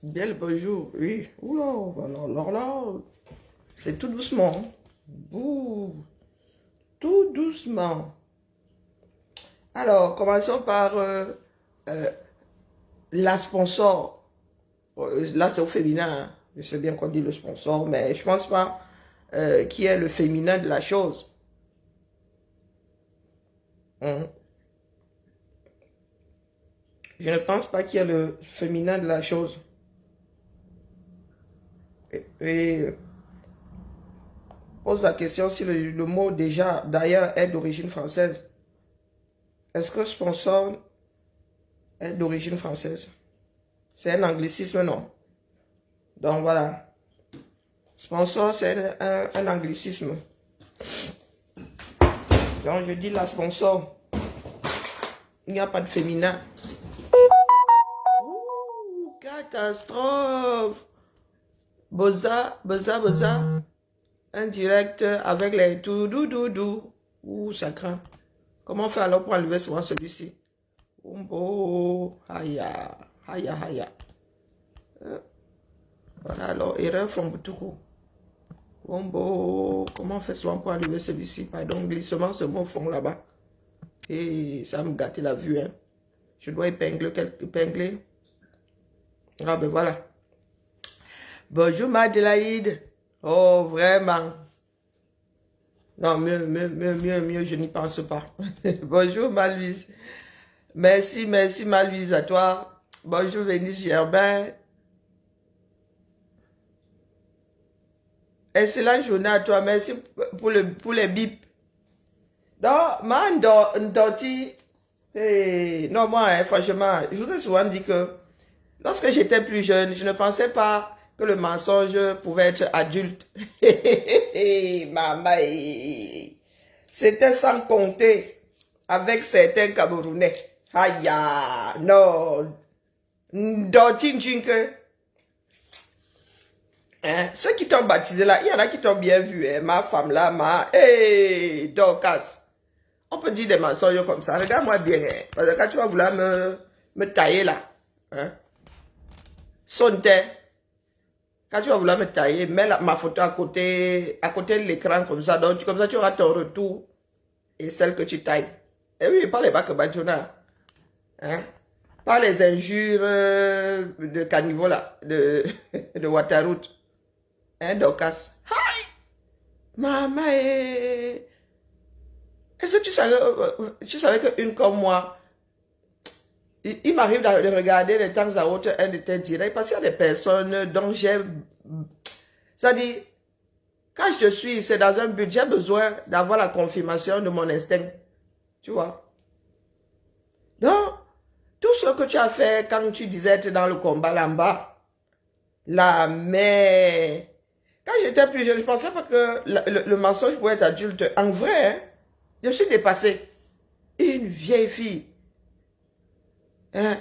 Bien le bonjour, oui. Oula, alors là, c'est tout doucement. Bouh, tout doucement. Alors, commençons par euh, la sponsor. Là, c'est au féminin, hein. Je sais bien qu'on dit le sponsor, mais je pense pas qui est le féminin de la chose. Hein. Je ne pense pas qu'il y ait le féminin de la chose. Et pose la question si le mot déjà, d'ailleurs, est d'origine française. Est-ce que sponsor est d'origine française? C'est un anglicisme, non? Donc voilà. Sponsor, c'est un anglicisme. Donc je dis la sponsor. Il n'y a pas de féminin. Ouh, catastrophe. Boza, boza, boza. Un direct avec les tout doudou. Ouh, ça craint. Comment faire alors pour enlever souvent celui-ci? Oh, aïe, aïe, aïe. Voilà, alors, erreur from Boutoukou. Wombo, comment on fait souvent pour enlever celui-ci? Pardon, glissement, ce mot fond là-bas. Et ça me gâte la vue, hein. Je dois épingler quelques épingler. Ah ben voilà. Bonjour Madelaïde. Oh, vraiment. Non, mieux, je n'y pense pas. Bonjour Malouise. Merci, Malouise à toi. Bonjour Vénus Germain. Excellente journée à toi. Merci pour les bips. Non, Ndoti. Non, moi, hein, franchement, je vous ai souvent dit que lorsque j'étais plus jeune, je ne pensais pas que le mensonge pouvait être adulte. Maman, c'était sans compter avec certains Camerounais. Aïe, non. Ndoti Njinke. Hein? Ceux qui t'ont baptisé là, il y en a qui t'ont bien vu. Hein? Ma femme là, hey, Dorcas. On peut dire des mensonges comme ça. Regarde-moi bien. Hein? Parce que quand tu vas vouloir me tailler là, hein? Sonne. Quand tu vas vouloir me tailler, mets ma photo à côté de l'écran comme ça. Donc, comme ça, tu auras ton retour et celle que tu tailles. Et oui, pas les bacs Badjona. Hein? Pas les injures de caniveau là, de Waterroot. Hein, Dorcas? Maman, est-ce que tu savais qu'une comme moi, il m'arrive de regarder de temps à autre un de tes directs parce qu'il y a des personnes dont j'ai... C'est-à-dire, quand je suis, c'est dans un but, j'ai besoin d'avoir la confirmation de mon instinct. Tu vois? Donc, tout ce que tu as fait quand tu disais être dans le combat là-bas, la mais... Quand j'étais plus jeune, je ne pensais pas que le mensonge pouvait être adulte. En vrai, hein, je suis dépassée. Une vieille fille, hein,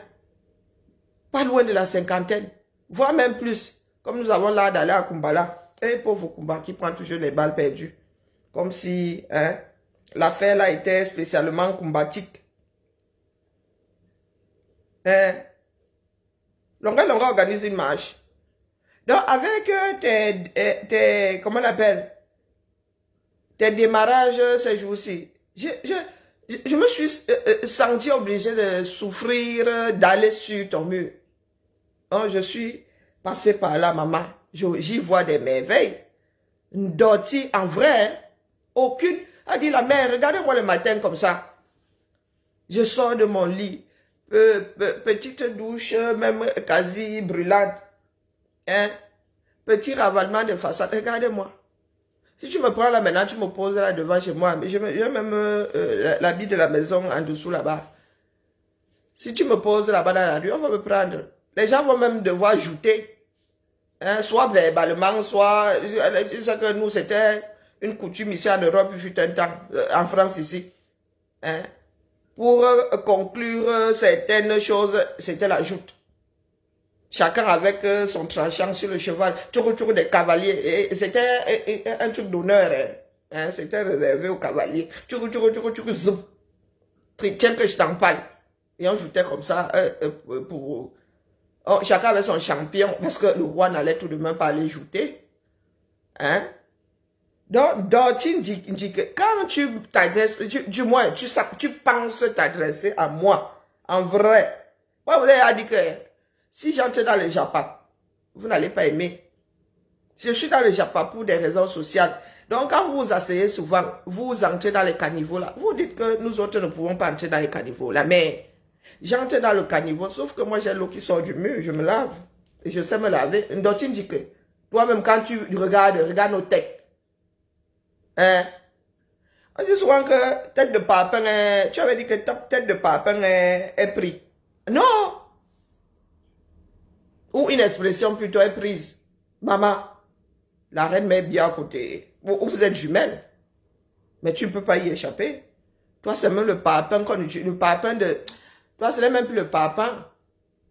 pas loin de la cinquantaine, voire même plus. Comme nous avons l'art d'aller à Kumbala. Et pauvre Kumba qui prend toujours les balles perdues. Comme si hein, l'affaire là était spécialement kumbatique. Hein. Longa organise une marche. Donc avec comment on appelle, tes démarrages ces jours-ci, je me suis senti obligé de souffrir, d'aller sur ton mur. Donc, je suis passé par là, maman. J'y vois des merveilles. Ndoti, en vrai, hein, aucune. A dit la mère, regardez-moi le matin comme ça. Je sors de mon lit. Petite douche, même quasi brûlante. Hein? Petit ravalement de façade. Regardez-moi. Si tu me prends là maintenant, tu me poses là devant chez moi. J'ai même l'habit de la maison en dessous là-bas. Si tu me poses là-bas dans la rue, on va me prendre. Les gens vont même devoir ajouter. Hein, soit verbalement, soit... Je sais que nous, c'était une coutume ici en Europe, il fut un temps, en France ici. Hein, pour conclure certaines choses, c'était la joute. Chacun avec son tranchant sur le cheval, toujours des cavaliers. C'était un truc d'honneur. Hein, c'était réservé aux cavaliers. Zoom. Tiens que je t'en parle. Et on jouait comme ça pour Oh, chacun avait son champion, parce que le roi n'allait tout de même pas les jouter. Hein? Donc, Dortine dit que quand tu t'adresses, du moins, tu penses t'adresser à moi, en vrai. Moi, vous avez dit que si j'entre dans le Japon, vous n'allez pas aimer. Je suis dans le Japon pour des raisons sociales. Donc, quand vous vous asseyez souvent, vous entrez dans les caniveaux là. Vous dites que nous autres ne pouvons pas entrer dans les caniveaux là. Mais j'entre dans le caniveau, sauf que moi j'ai l'eau qui sort du mur, je me lave. Et je sais me laver. Une doctrine dit que toi-même, quand tu regarde nos têtes. Hein? On dit souvent que tête de papin, tu avais dit que tête de papin est prise. Non! Ou une expression plutôt est prise. Maman, la reine met bien à côté. Vous êtes jumelles. Mais tu ne peux pas y échapper. Toi, c'est même le papin qu'on utilise. Le papin de... Toi, ce n'est même plus le papin.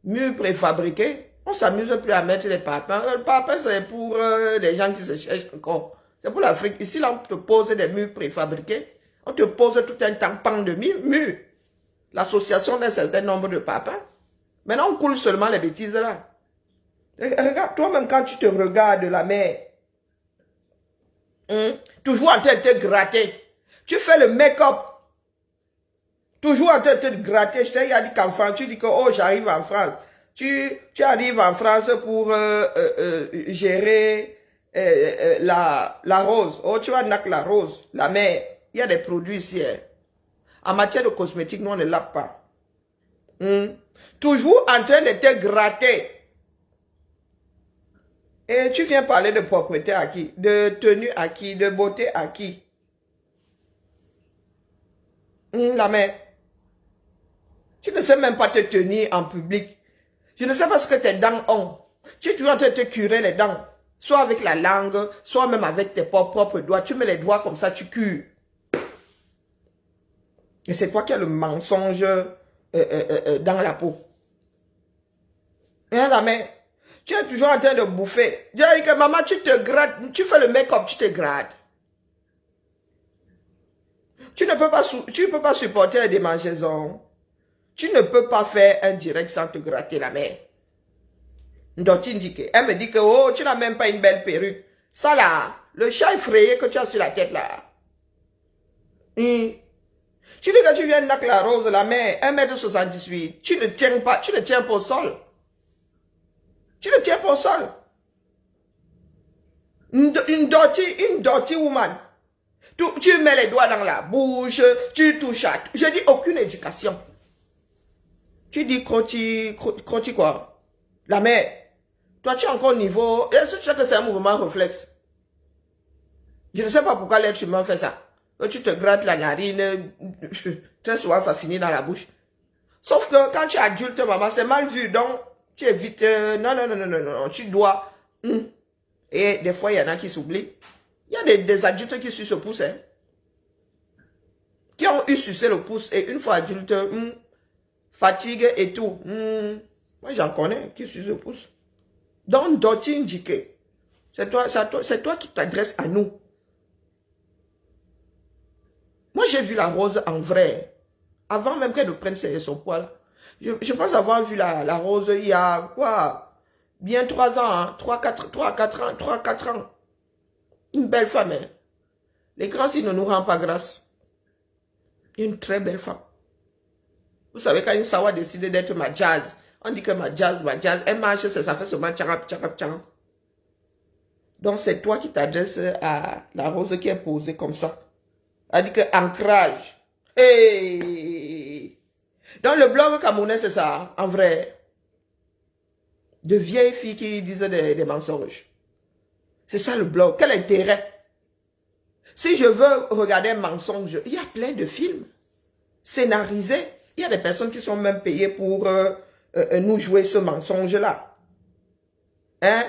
Mur préfabriqué. On ne s'amuse plus à mettre les papins. Le papin, c'est pour les gens qui se cherchent encore. C'est pour l'Afrique. Ici, là, on te pose des murs préfabriqués. On te pose tout un tampon de murs. L'association d'un certain nombre de papins. Maintenant, on coule seulement les bêtises là. Regarde, toi-même, quand tu te regardes la mer, toujours en train de te gratter. Tu fais le make-up. Toujours en train de te gratter. Je t'ai dit qu'en France, tu dis que oh, j'arrive en France. Tu arrives en France pour gérer la rose. Oh, tu vas nac la rose, la mer. Il y a des produits ici. Hein. En matière de cosmétiques, nous, on ne lave pas. Toujours en train de te gratter. Et tu viens parler de propreté à qui? De tenue à qui? De beauté à qui? La mère. Tu ne sais même pas te tenir en public. Je ne sais pas ce que tes dents ont. Tu es toujours en train de te curer les dents. Soit avec la langue, soit même avec tes propres doigts. Tu mets les doigts comme ça, tu cures. Et c'est toi qui as le mensonge dans la peau. Hein, la mère? Tu es toujours en train de bouffer. Je dis que maman, tu te grattes. Tu fais le make-up, tu te grattes. Tu ne peux pas supporter les démangeaisons. Tu ne peux pas faire un direct sans te gratter la main. Dortine dit que, elle me dit que, oh, tu n'as même pas une belle perruque. Ça là, le chat effrayé que tu as sur la tête là. Tu dis que tu viens de la rose, la main, 1,78 m. Tu ne tiens pas au sol. Tu ne tiens pas au sol. Une dirty woman. Tu mets les doigts dans la bouche, tu touches à... Je dis aucune éducation. Tu dis croti quoi? La mère. Toi, tu es encore au niveau... Est-ce que tu sais que c'est un mouvement réflexe? Je ne sais pas pourquoi l'être humain fait ça. Tu te grattes la narine, très souvent ça finit dans la bouche. Sauf que quand tu es adulte, maman, c'est mal vu. Donc, tu évites... non, tu dois... Et des fois, il y en a qui s'oublient. Il y a des adultes qui sucent le pouce. Hein, qui ont eu sucé le pouce. Et une fois adulte, fatigue et tout. Moi, j'en connais qui sucent le pouce. Donc, Dortine dit que c'est toi qui t'adresses à nous. Moi, j'ai vu la rose en vrai. Avant même qu'elle ne prenne son poids là. Je pense avoir vu la rose il y a quoi? Bien 3 ans, hein? 3-4 ans. Une belle femme. Hein? Les grands signes ne nous rendent pas grâce. Une très belle femme. Vous savez, quand une sawa décide d'être ma jazz, on dit que ma jazz, elle marche, ça fait seulement tcharap. Donc, c'est toi qui t'adresses à la rose qui est posée comme ça. Elle dit que ancrage. Hey! Dans le blog camerounais, c'est ça, hein, en vrai. De vieilles filles qui disent des mensonges. C'est ça le blog. Quel intérêt? Si je veux regarder un mensonge, il y a plein de films scénarisés. Il y a des personnes qui sont même payées pour nous jouer ce mensonge-là. Hein?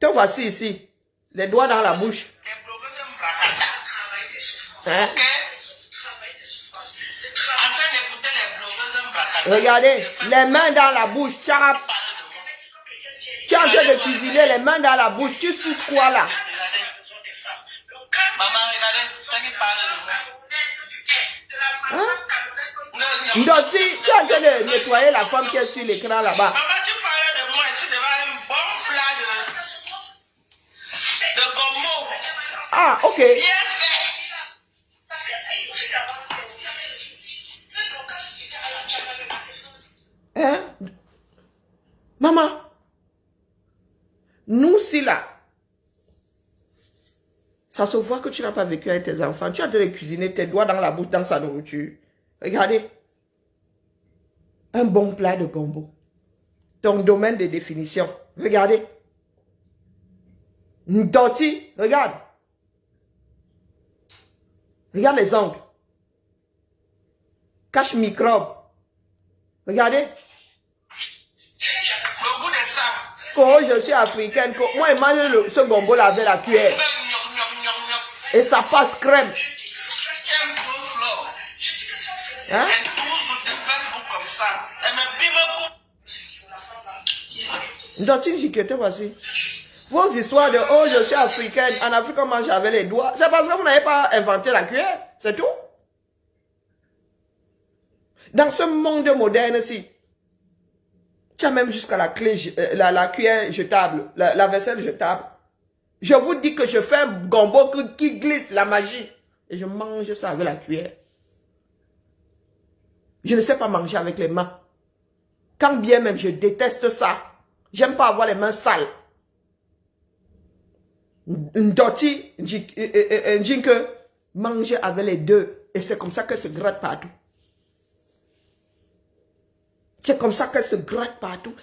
Te voici ici. Les doigts dans la bouche. Hein? Regardez, les mains dans la bouche. Tu es en train de cuisiner, les mains dans la bouche. Tu suces quoi là? Maman, regardez, ça qui parle de moi. Hein? Ndoti, tu es en train de nettoyer la femme qui est sur l'écran là-bas. Maman, tu parlais de moi ici devant un bon plat de gombo. Ah, ok. Bien fait. Hein? Maman, nous, si là, ça se voit que tu n'as pas vécu avec tes enfants. Tu as de les cuisiner tes doigts dans la bouche, dans sa nourriture. Regardez. Un bon plat de gombo. Ton domaine de définition. Regardez. Ndoti, regarde. Regarde les ongles. Cache microbe. Regardez. Le goût de ça. Quand je suis africaine, moi je mange ce gombo là avec la cuillère. Et ça passe crème. Hein? Elle tourne sur tes Facebook comme ça. Elle me bime beaucoup. Ndoti Njikete, voici. Vos histoires de oh je suis africaine, en Afrique on mange avec les doigts, c'est parce que vous n'avez pas inventé la cuillère, c'est tout. Dans ce monde moderne-ci, tu as même jusqu'à la clé, la cuillère jetable, la vaisselle jetable. Je vous dis que je fais un gombo qui glisse, la magie. Et je mange ça avec la cuillère. Je ne sais pas manger avec les mains. Quand bien même je déteste ça. J'aime pas avoir les mains sales. Ndoti, Njinke, manger avec les deux. Et c'est comme ça qu'elle se gratte partout. C'est comme ça qu'elle se gratte partout.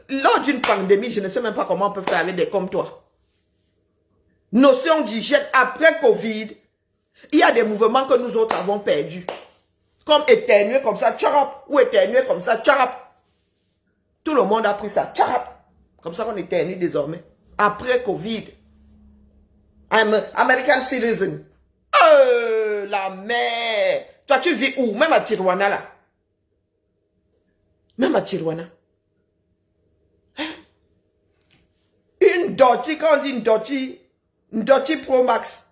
Lors d'une pandémie, je ne sais même pas comment on peut faire avec des comme toi. Notion d'hygiène après Covid, il y a des mouvements que nous autres avons perdus. Comme éternuer comme ça, tcharap, ou éternuer comme ça, tcharap. Tout le monde a pris ça, tcharap. Comme ça qu'on éternue désormais. Après Covid. I'm American citizen. La mère. Toi, tu vis où? Même à Tijuana, là. Même à Tijuana. Hein? Une doti, quand on dit une doti Pro Max.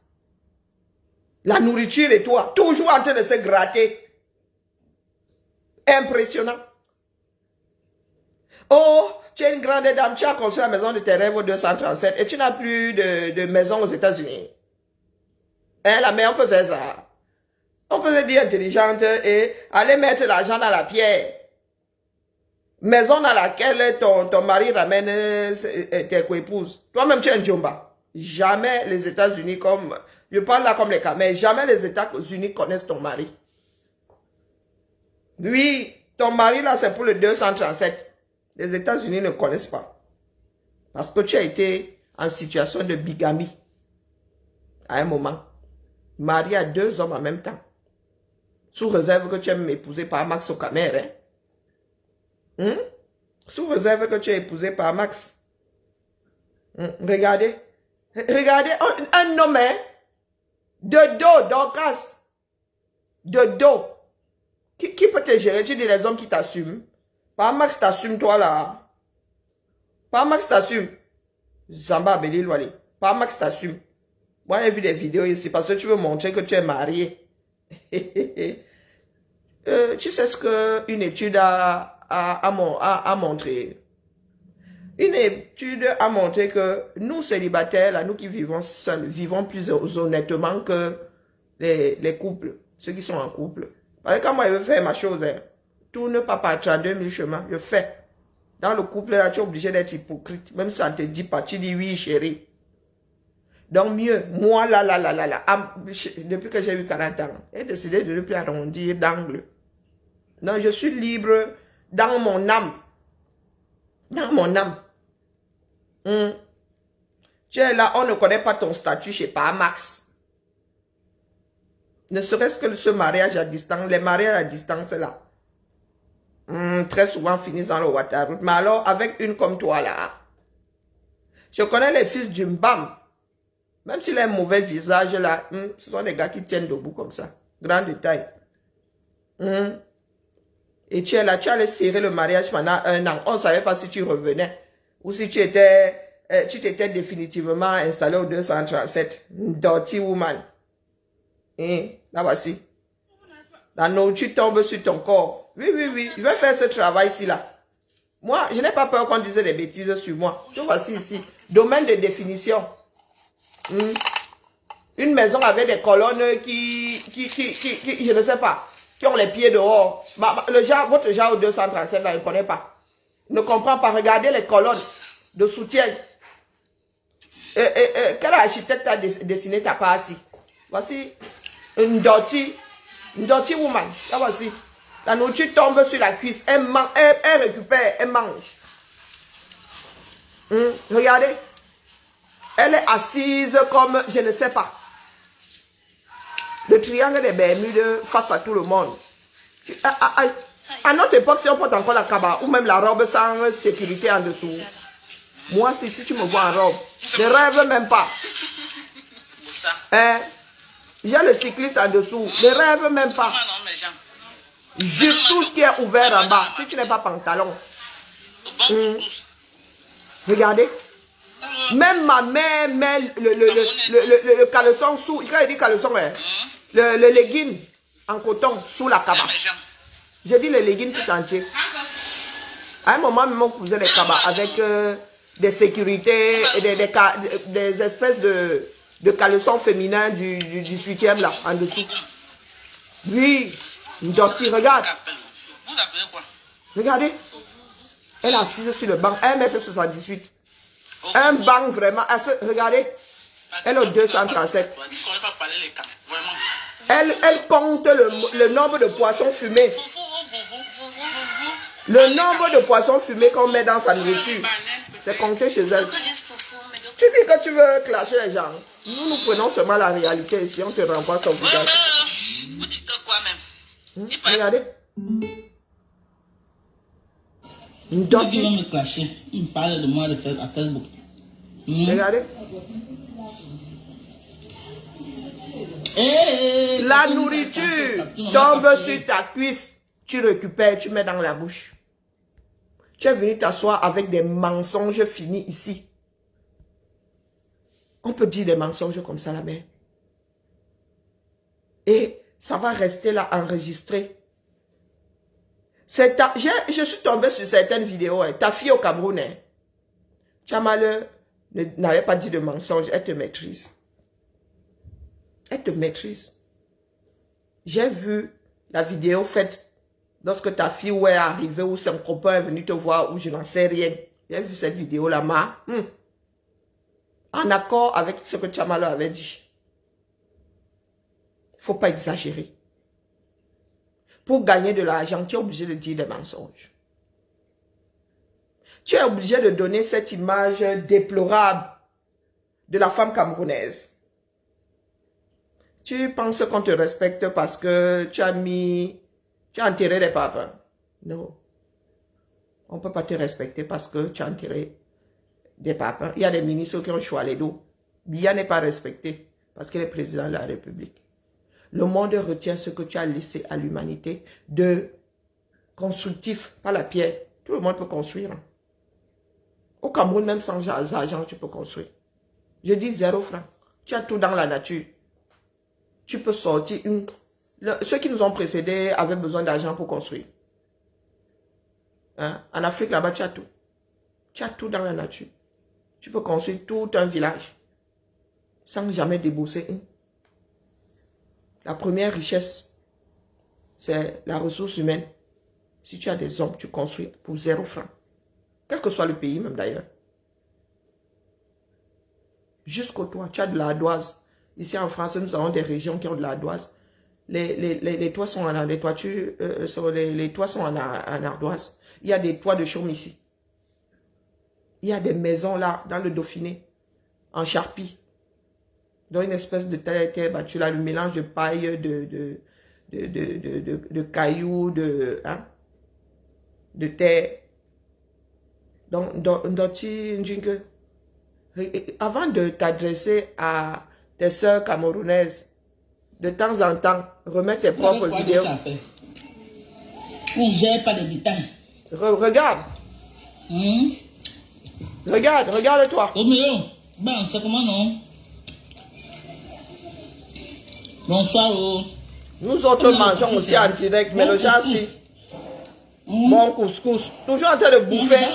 La nourriture et toi, toujours en train de se gratter. Impressionnant. Oh, tu es une grande dame, tu as construit la maison de tes rêves au 237 et tu n'as plus de maison aux États-Unis. Hein, la mère, on peut faire ça. On peut se dire intelligente et aller mettre l'argent dans la pierre. Maison dans laquelle ton mari ramène tes co-épouses. Toi-même, tu es un djomba. Jamais les États-Unis comme... Je parle là comme les Camerounais. Jamais les États-Unis connaissent ton mari. Oui, ton mari là, c'est pour le 237. Les États-Unis ne connaissent pas. Parce que tu as été en situation de bigamie. À un moment. Marié à 2 hommes en même temps. Sous réserve que tu aimes m'épouser par Max au Cameroun. Hein? Sous réserve que tu es épousé par Max. Regardez. Regardez, un homme, hein? De dos, Dorcas. De dos. Qui peut te gérer? Tu dis les hommes qui t'assument. Par Max t'assume toi là. Par Max t'assume. Zamba Beli Loali. Par Max t'assume. Moi j'ai vu des vidéos ici parce que tu veux montrer que tu es marié. Tu sais ce qu'une étude a montré? Une étude a montré que nous célibataires, là, nous qui vivons seuls, vivons plus honnêtement que les couples, ceux qui sont en couple. Parce que quand moi je veux faire ma chose, hein, tourne pas par 32 000 chemins, je fais. Dans le couple, là, tu es obligé d'être hypocrite. Même si ça ne te dit pas, tu dis oui, chérie. Donc mieux, moi, là, depuis que j'ai eu 40 ans, j'ai décidé de ne plus arrondir d'angle. Donc je suis libre dans mon âme. Dans mon âme. Tu es là, on ne connaît pas ton statut chez Parmax. Ne serait-ce que ce mariage à distance, les mariages à distance là. Très souvent finissent dans le Waterloo. Mais alors, avec une comme toi là, je connais les fils du Mbam. Même s'il a un mauvais visage là, ce sont des gars qui tiennent debout comme ça. Grand détail. Et tu es là, tu allais serrer le mariage pendant 1 an. On ne savait pas si tu revenais. Ou si tu t'étais définitivement installé au 237. Dirty woman. Là voici. La nourriture tombe sur ton corps. Oui, oui, oui. Je vais faire ce travail-ci là. Moi, je n'ai pas peur qu'on dise des bêtises sur moi. Tu vois ici. Domaine de définition. Une maison avec des colonnes qui, je ne sais pas, qui ont les pieds dehors. Votre genre 237 là, je ne connais pas. Ne comprend pas. Regardez les colonnes de soutien. Quel architecte a dessiné ta part ici? Voici une dirty woman. Là voici. La nourriture tombe sur la cuisse. Elle récupère, elle mange. Regardez. Elle est assise comme je ne sais pas. Le triangle des Bermudes face à tout le monde. À notre époque, si on porte encore la kaba ou même la robe sans sécurité en dessous. Moi, si tu me vois en robe, je ne rêve même pas. J'ai le cycliste en dessous, je ne rêve même pas. J'ai tout ce qui est ouvert en bas. Si tu n'es pas pantalon. Regardez. Même ma mère met le caleçon sous. Quand je dis caleçon, le legging en coton sous la kaba. Je dis le legging tout entier. À un moment, mon cousin les kaba avec des sécurités, des espèces de caleçons féminins du 18e là, en dessous. Oui, une dottie, regarde. Regardez. Elle est assise sur le banc, 1,78 m. Un banc vraiment, regardez. Elle est au 237. Elle compte le nombre de poissons fumés. Le nombre de poissons fumés qu'on met dans sa nourriture. C'est compté chez elle. Tu dis que tu veux clasher les gens. Nous prenons seulement la réalité ici. On te renvoie son visage. Regardez. Une Qui va me clasher? Il me parle de moi à Facebook. Regardez. La nourriture tombe sur ta cuisse. Tu récupères, tu mets dans la bouche. Tu es venu t'asseoir avec des mensonges finis ici. On peut dire des mensonges comme ça, la mère. Et ça va rester là enregistré. Je suis tombée sur certaines vidéos. Ta fille au Cameroun, Tchamale n'avait pas dit de mensonge. Elle te maîtrise. Elle te maîtrise. J'ai vu la vidéo faite lorsque ta fille est arrivée ou son copain est venu te voir ou je n'en sais rien. J'ai vu cette vidéo-là, en accord avec ce que Tchamale avait dit. Il ne faut pas exagérer. Pour gagner de l'argent, tu es obligé de dire des mensonges. Tu es obligé de donner cette image déplorable de la femme camerounaise. Tu penses qu'on te respecte parce que tu as enterré les papas. Non. On ne peut pas te respecter parce que tu as enterré des papas. Il y a des ministres qui ont choisi d'eau. Biya n'est pas respecté parce qu'il est président de la République. Le monde retient ce que tu as laissé à l'humanité de constructif, pas la pierre. Tout le monde peut construire. Au Cameroun, même sans argent, tu peux construire. Je dis 0 francs. Tu as tout dans la nature. Tu peux sortir. Ceux qui nous ont précédés avaient besoin d'argent pour construire. En Afrique, là-bas, tu as tout. Tu as tout dans la nature. Tu peux construire tout un village sans jamais débourser. La première richesse, c'est la ressource humaine. Si tu as des hommes, tu construis pour 0 francs. Quel que soit le pays, même d'ailleurs. Jusqu'au toit, tu as de l'ardoise. Ici en France, nous avons des régions qui ont de l'ardoise. Les toits sont en les toits sont en ardoise. Il y a des toits de chaume ici. Il y a des maisons là, dans le Dauphiné, en charpie. Dans une espèce de terre battue là, le mélange de paille, de cailloux, de terre. Donc, avant de t'adresser à tes sœurs camerounaises, de temps en temps, remets tes propres vidéos. On ne gère pas les détails. Regarde. Regarde-toi. Oh, mais bon, c'est comment non? Bonsoir. Nous autres mangeons aussi en direct, mais le genre si. Bon couscous. Toujours en train de bouffer.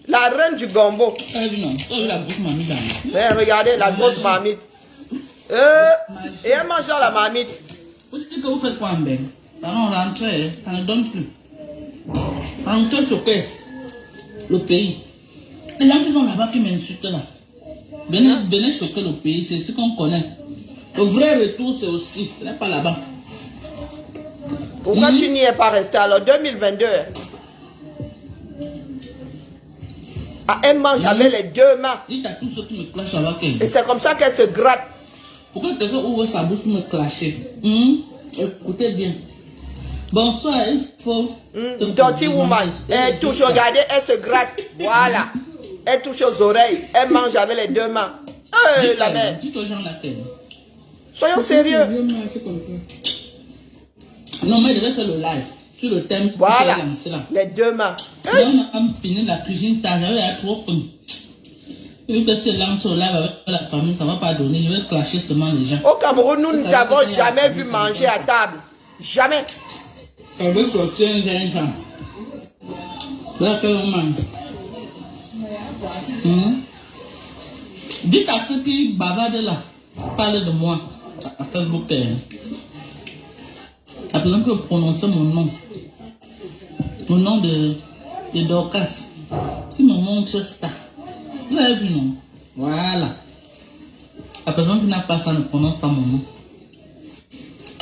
La reine du gombo. Mais regardez, la grosse marmite. Et elle mange dans la marmite. Vous dites que vous faites quoi en bain? On rentre, ça ne donne plus. Rentrez choquer le pays. Les gens qui sont là-bas qui m'insultent là. Venez choquer le pays, c'est ce qu'on connaît. Le vrai retour, c'est aussi, ce n'est pas là-bas. Pourquoi tu n'y es pas resté alors 2022? Ah, elle mange avec les deux mains. Dites à tous ceux qui me clashent avec elle. Et c'est comme ça qu'elle se gratte. Pourquoi quelqu'un ouvre sa bouche pour me clasher? Écoutez bien. Bonsoir, il faut... Dirty woman. Elle touche, regardez, elle se gratte. Voilà. Elle touche aux oreilles. Elle mange avec les deux mains. La mère. Dites aux gens la tête. Soyons sérieux. Non, mais il devait faire le live sur le thème. Voilà. Les deux mains. Là, on a fini la cuisine tard. Il y a trop faim. Et que c'est lance au live avec la famille, ça ne va pas donner. Je vais clasher seulement les gens. Au Cameroun, nous ne t'avons jamais vu manger à table. Jamais. Ça veut sortir un genre. Là, que l'on mange. Dites à ceux qui bavardent là, parlent de moi à Facebook. À présent que prononcer mon nom. Au nom de Dorcas. Qui me montre ça. Vous avez vu, non? Voilà. La personne qui n'a pas ça ne prononce pas mon nom.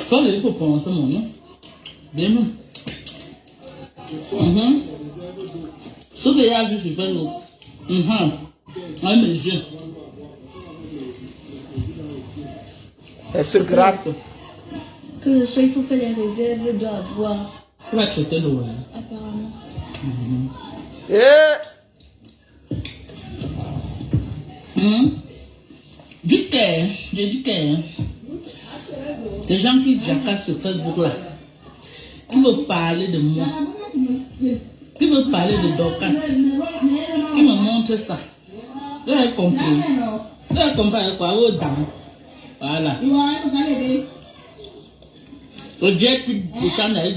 Toi, il faut prononcer mon nom. Bien non. Ce que j'ai vu, je fais l'eau. Avec mes yeux. Elle se gratte. Que le soir, il faut faire les réserves d'eau à boire. Tu vas traiter l'eau, hein? Apparemment. Dites que, je dis que, les gens qui jacassent sur Facebook là, qui veulent parler de moi, qui veulent parler de Dorcas, qui me montrent ça. Vous avez compris? Vous avez compris quoi? Voilà. Le Dieu plus de temps d'aller.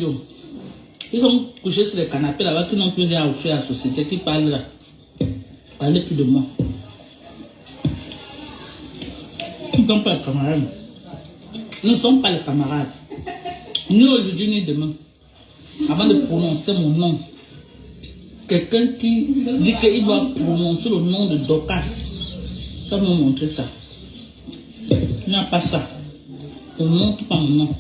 Ils sont couchés sur les canapés là-bas, qui n'ont plus rien à offrir à la société, qui parlent là. Parlez plus de moi. Ils ne sont pas les camarades. Nous ne sommes pas les camarades. Ni aujourd'hui ni demain. Avant de prononcer mon nom, quelqu'un qui dit qu'il doit prononcer le nom de Dorcas, ça va me montrer ça. Il n'y a pas ça. On ne montre pas mon nom.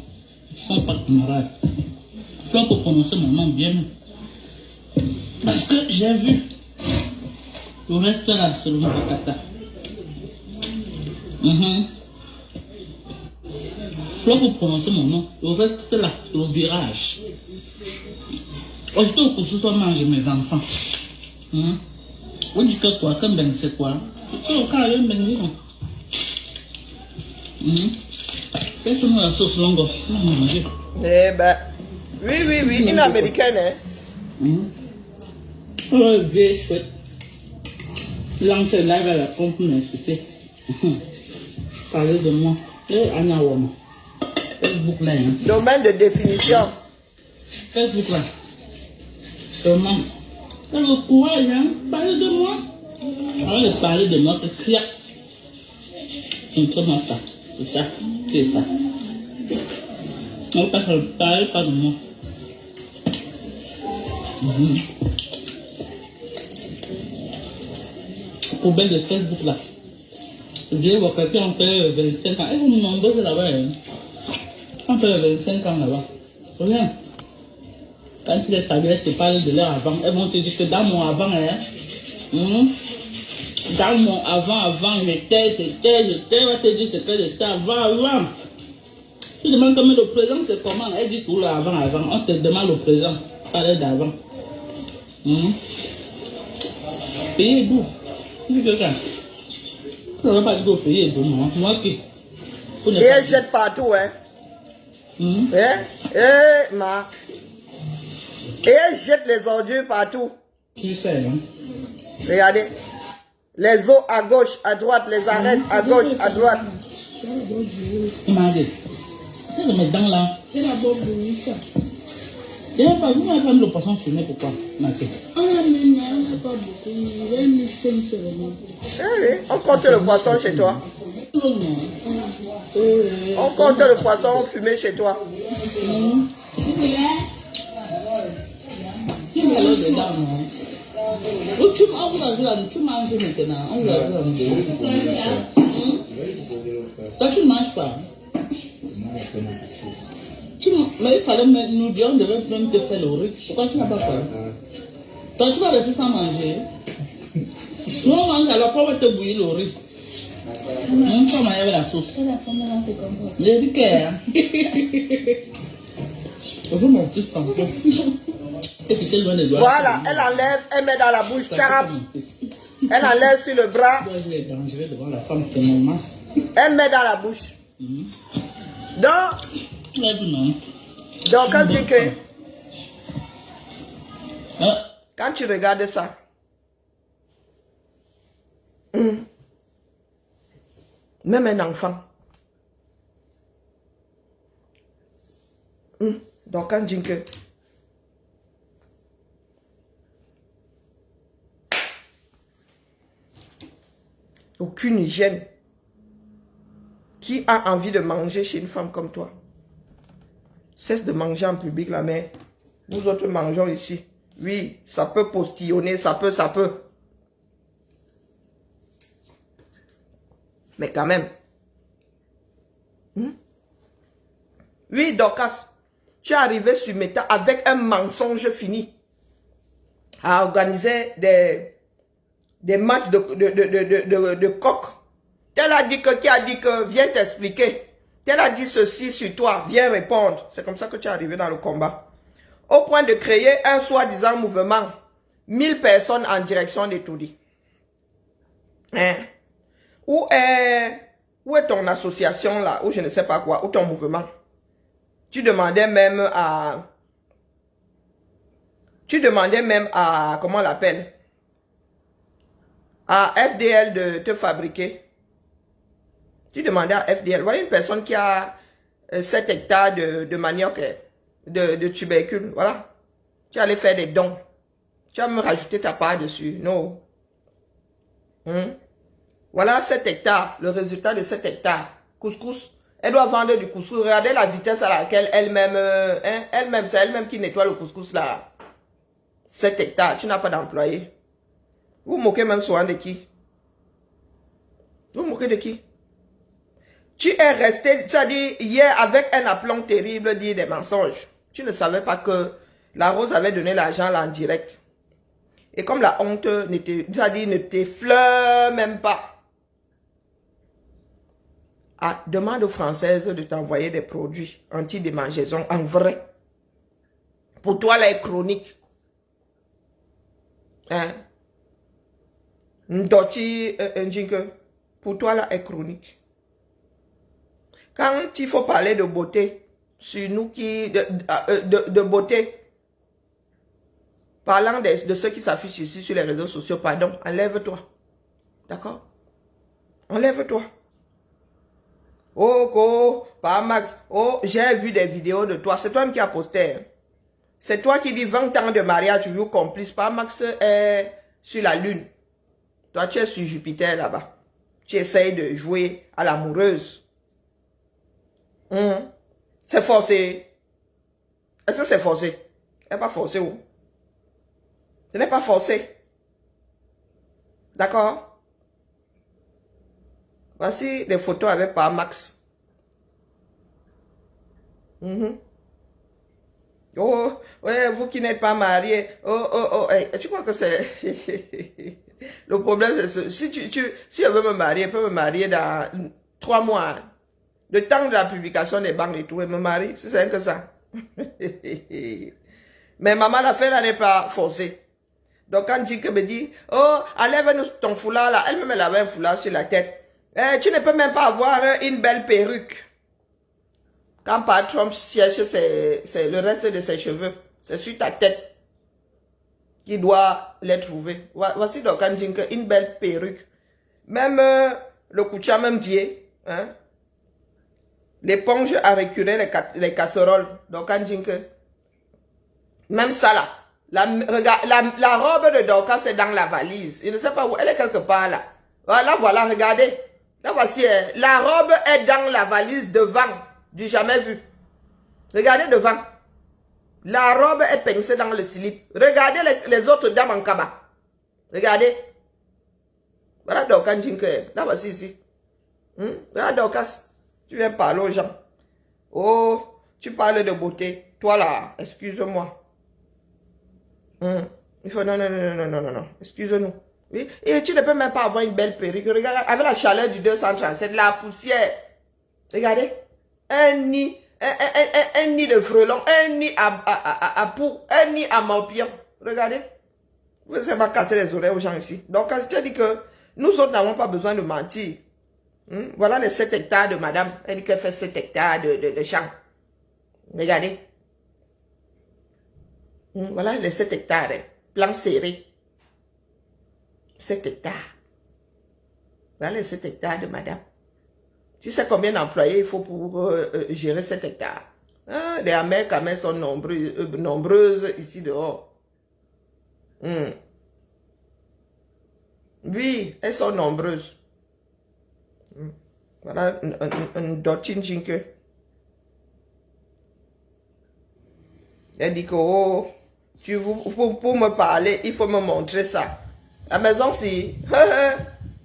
Ils ne sont pas camarades. Il faut prononcer mon nom bien. Parce que j'ai vu. Le reste là, c'est le Mokata. Il faut prononcer mon nom. Le reste là, c'est le virage. Aujourd'hui, pour ce soir, manger mes enfants. On dit que quoi? Comme ben, c'est quoi? C'est au cas où ben, qu'est-ce que la sauce longue? Eh ben, oui, une américaine, hein. Oh, vieille chouette. Lancer live à la pompe m'insulter. Parler de moi. Et Anna Wama. Facebook là, hein. Domaine de définition. Facebook là. Comment? C'est le courage, hein. Parler de moi. Avant de parler de moi, que crier. Montre-moi ça. C'est ça. C'est ça. On ne parle pas de moi. Poubelle de Facebook là. Je viens voir quelqu'un, on fait 25 ans. Et vous nous nombreux là-bas. Hein? On fait 25 ans là-bas. Rien. Quand tu les salues, elles te parlent de leur avant. Elles vont te dire que dans mon avant, hein. Dans mon avant, j'étais, on va te dire ce que j'étais avant. Tu demandes comment le présent c'est comment, elle dit tout le avant. On te demande le présent, parler d'avant. Payer d'où? Tu veux ça? Tu ne vas pas dire payer d'où, moi qui. Et elle jette partout, hein. Ma. Et elle jette les ordures partout. Tu sais, hein? Regardez. Les eaux à gauche, à droite, les arêtes à gauche, à droite. Imagine. C'est de mes dents là. C'est d'abord brûlé ça. Vous n'avez pas mis le poisson fumé, pourquoi, Mathieu? On a mis, non, pas beaucoup. J'ai mis 5 seulement. Ah oui, on compte le poisson chez toi. Non. On compte le poisson fumé chez toi. Qui m'a l'air dedans, non? Où tu manges maintenant? On vous a vu toi, tu ne manges pas. Mais il fallait nous dire, on devait même te faire le riz. Pourquoi tu n'as pas fait? Toi, tu vas rester sans manger. Nous, on mange alors qu'on va te bouillir le riz. On va manger avec la sauce. C'est la femme là, c'est comme ça. Le riz qu'est. Bonjour mon fils, tantôt. Voilà, elle enlève, elle met dans la bouche, tcharap. Elle enlève sur le bras. Je vais dangereux devant la femme, c'est normal. Elle met dans la bouche. Donc, quand tu dis que, quand tu regardes ça, même un enfant, donc quand tu dis que, aucune hygiène, qui a envie de manger chez une femme comme toi? Cesse de manger en public là, mais nous autres mangeons ici. Oui, ça peut postillonner, ça peut. Mais quand même. Oui, Dorcas, tu es arrivé sur Meta avec un mensonge fini. À organiser des matchs de coq. Tel a dit que, qui a dit que, viens t'expliquer. Tel a dit ceci sur toi, viens répondre. C'est comme ça que tu es arrivé dans le combat. Au point de créer un soi-disant mouvement. 1000 personnes en direction de Toudi. Hein? Où est ton association là? Ou je ne sais pas quoi. Ou ton mouvement? Tu demandais même à... comment on l'appelle? À FDL de te fabriquer. Tu demandais à FDL. Voilà une personne qui a 7 hectares de manioc, de tubercules. Voilà. Tu allais faire des dons. Tu vas me rajouter ta part dessus. Non. Voilà 7 hectares. Le résultat de 7 hectares. Couscous. Elle doit vendre du couscous. Regardez la vitesse à laquelle elle-même, c'est elle-même qui nettoie le couscous là. 7 hectares. Tu n'as pas d'employé. Vous moquez même souvent de qui? Vous moquez de qui? Tu es resté, c'est-à-dire hier avec un aplomb terrible, dire des mensonges. Tu ne savais pas que la Rose avait donné l'argent là en direct. Et comme la honte ne t'effleure même pas. Ah, demande aux Françaises de t'envoyer des produits anti-démangeaison en vrai. Pour toi là est chronique. Hein? Ndoti, pour toi là est chronique. Quand il faut parler de beauté, sur nous qui... de beauté, parlant de ceux qui s'affichent ici sur les réseaux sociaux, pardon, enlève-toi. D'accord? Enlève-toi. Oh, pas Max. Oh, j'ai vu des vidéos de toi. C'est toi-même qui as posté. Hein. C'est toi qui dis 20 ans de mariage, tu es complice. Pas Max est sur la lune. Toi, tu es sur Jupiter là-bas. Tu essayes de jouer à l'amoureuse. C'est forcé. Est-ce que c'est forcé? Ce n'est pas forcé ou? Ce n'est pas forcé. D'accord? Voici les photos avec par Max. Oh, ouais, vous qui n'êtes pas mariés. Oh, hey, tu crois que c'est... Le problème, c'est ce. Si je veux me marier, je peux me marier dans 3 mois. Le temps de la publication des banques et tout, et me marie, c'est que ça. Mais maman, l'affaire là n'est pas forcée. Donc quand Jike me dit, oh, enlève-nous ton foulard là, elle me avait un foulard sur la tête. Tu ne peux même pas avoir une belle perruque. Quand par Trump cherche le reste de ses cheveux, c'est sur ta tête qui doit les trouver. Voici donc quand Jike, une belle perruque. Même le Koucha, même vieux, hein. l'éponge à récurer les casseroles. Donc, même ça là. Regarde, la robe de Dorcas c'est dans la valise. Je ne sais pas où. Elle est quelque part là. Voilà, voilà, regardez. Là, voici. La robe est dans la valise devant. Du jamais vu. Regardez devant. La robe est pincée dans le slip. Regardez les autres dames en cabas. Regardez. Voilà Dorcas Jinke. Là, voici ici. Voilà Dorcas. Tu viens parler aux gens. Oh, tu parles de beauté. Toi là, excuse-moi. Il faut non. Excuse-nous. Oui. Et tu ne peux même pas avoir une belle perruque. Regarde, avec la chaleur du 237, la poussière. Regardez. Un nid de frelon, un nid à pou, un nid à morpion. Regardez. Vous ne savez pas casser les oreilles aux gens ici. Donc, je te dis que nous autres n'avons pas besoin de mentir. Voilà les 7 hectares de madame. Elle dit qu'elle fait 7 hectares de champ. Regardez. Voilà les 7 hectares. Plan serré. 7 hectares. Voilà les 7 hectares de madame. Tu sais combien d'employés il faut pour gérer 7 hectares? Les amers quand même sont nombreuses ici dehors. Oui, elles sont nombreuses. Voilà un dotine jinke. Elle dit que oh, pour me parler, il faut me montrer ça. La maison, si,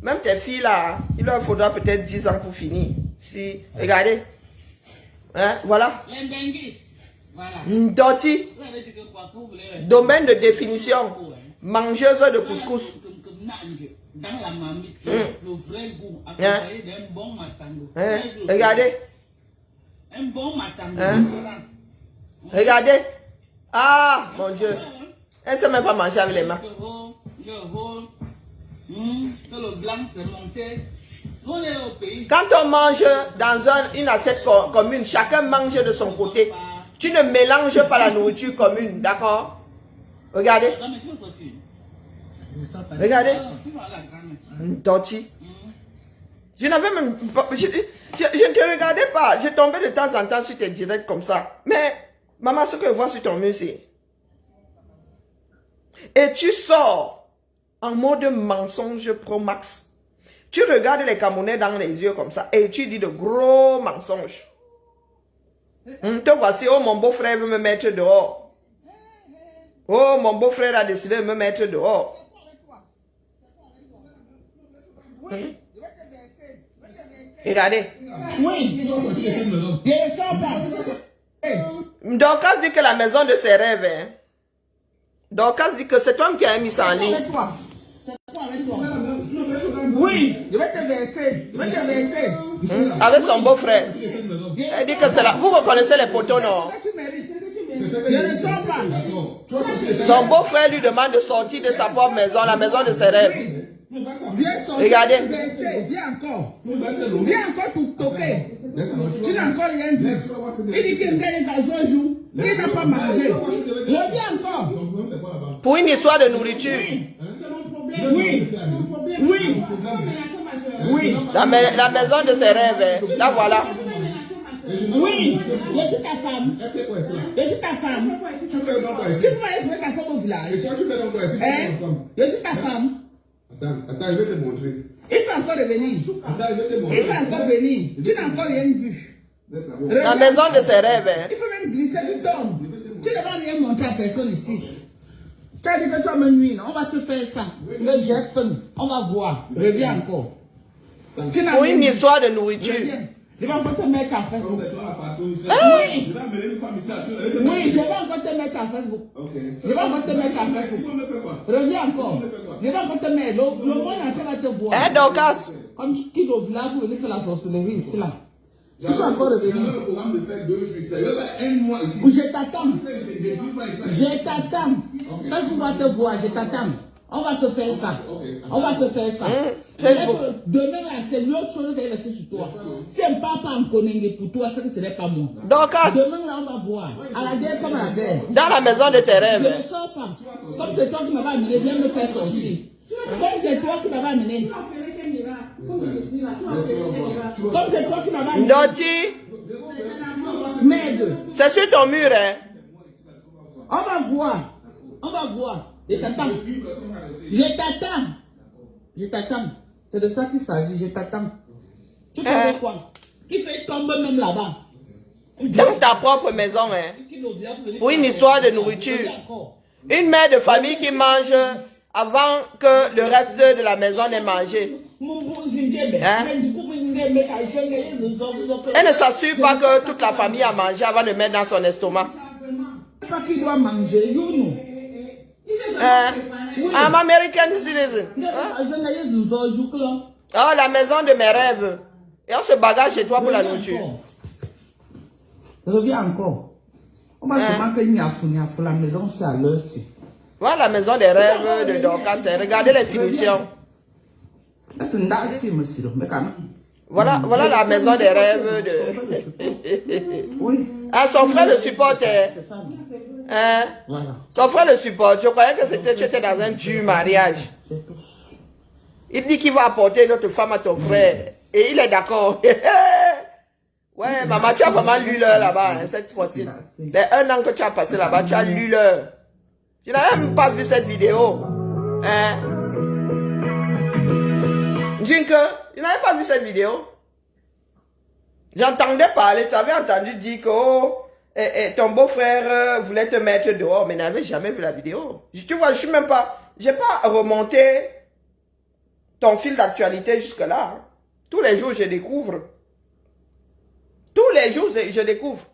même tes filles là, il leur faudra peut-être 10 ans pour finir. Si, regardez. Hein, voilà. Voilà. Doti. Domaine de définition. Mangeuse de couscous. Dans la mamie, le vrai goût, accompagné d'un bon matango. Regardez. Un bon matango. Regardez. Ah, mon Dieu. Elle ne sait même pas manger avec les mains. Le blanc s'est monté. On est au pays. Quand on mange dans une assiette commune, chacun mange de son côté. Tu ne mélanges pas la nourriture commune, d'accord? Regardez. Regardez. Doti. Je n'avais même pas... Je ne te regardais pas. Je tombais de temps en temps sur tes directs comme ça. Mais, maman, ce que je vois sur ton mur, c'est... Et tu sors en mode mensonge pro max. Tu regardes les Camerounais dans les yeux comme ça et tu dis de gros mensonges. Te voici, oh mon beau-frère veut me mettre dehors. Oh mon beau-frère a décidé de me mettre dehors. Regardez. Oui. Dorcas dit que la maison de ses rêves. Hein. Dorcas dit que c'est toi qui as mis ça en ligne. Oui, je vais te verser. Je vais te verser. Avec son beau-frère. Elle dit que c'est là. Vous reconnaissez les poteaux, non? Je ne sors pas. Son beau-frère lui demande de sortir de sa propre maison, la maison de ses rêves. Regardez. Viens encore. Viens encore pour toquer. Tu n'as encore rien dit. Il dit qu'il gagne dans un jour. Il n'a pas mangé. Reviens encore. Pour une histoire de nourriture. Oui. Oui. Oui. La maison de ses rêves. Là, voilà. Oui. Je suis ta femme. Je suis ta femme. Tu peux aller trouver ta femme au village. Et toi, tu fais donc quoi? Je suis ta femme. Attends, je vais te montrer. Il faut encore revenir. Attends, je vais te montrer. Il faut encore venir. Tu n'as encore rien vu. La maison de ses rêves. Il faut même glisser, tu tombes. Tu ne vas rien montrer à personne ici. Tu as dit que tu vas me nuire. On va se faire ça. Le j'ai faim. On va voir. Reviens encore. Pour une histoire de nourriture. Je vais encore te mettre en Facebook. Je vais amener une femme ici. Oui, je vais encore te mettre en Facebook. Je vais encore te mettre en Facebook. Reviens encore. Je vais encore te mettre. Le monde entier va te voir. Hein, Dorcas? Comme tu quittes au village pour venir faire la sorcellerie ici là. Tu vas encore revenir. Le programme de faire 2 jours ici. Je vais faire 1 mois ici. Je t'attends. Je t'attends. Facebook va te voir. Je t'attends. On va se faire ça. On va se faire ça. Demain, là, c'est l'autre chose qui est restée sur toi. Si un papa en connaît pour toi, c'est que ce n'est pas moi. Dorcas. Demain, là, on va voir. À la guerre comme à la guerre. Dans la maison de tes Je rêves. ne sors pas. Comme c'est toi qui m'avais amené, viens me faire sortir. Comme c'est toi qui m'avais amené. Comme c'est toi qui m'avais amené. Doti. Merde. C'est sur ton mur, hein. On va voir. On va voir. Je t'attends. Je t'attends. Je t'attends. C'est de ça qu'il s'agit. Je t'attends. Tu fais quoi? Qui fait tomber même là-bas? Dans ta propre maison, hein. Pour une histoire de nourriture. Une mère de famille qui mange avant que le reste de la maison n'ait mangé. Hein? Elle ne s'assure pas que toute la famille a mangé avant de mettre dans son estomac. Pas qui doit manger, I'm American citizen. Oh, la maison de mes rêves. Et on se bagarre chez toi pour la nourriture. Reviens encore. On va seulement que Niafou, la maison, c'est à l'heure ci. Voilà la maison des rêves de Dorcas. Regardez les finitions. Voilà la maison des rêves de... Oui. Ah, son frère le supporte. Hein? Voilà. Son frère le supporte. Je croyais que tu étais dans un dur mariage. Il dit qu'il va apporter une autre femme à ton frère. Et il est d'accord. Ouais, maman, tu as vraiment lu l'heure là-bas, hein, cette fois-ci. Les 1 an que tu as passé là-bas, tu as lu l'heure. Tu n'as même pas vu cette vidéo. Hein? Jinke, tu n'avais pas vu cette vidéo? J'entendais parler, tu avais entendu dire que oh, ton beau-frère voulait te mettre dehors, mais n'avais jamais vu la vidéo. Tu vois, je suis même pas, j'ai pas remonté ton fil d'actualité jusque-là. Tous les jours, je découvre. Tous les jours, je découvre.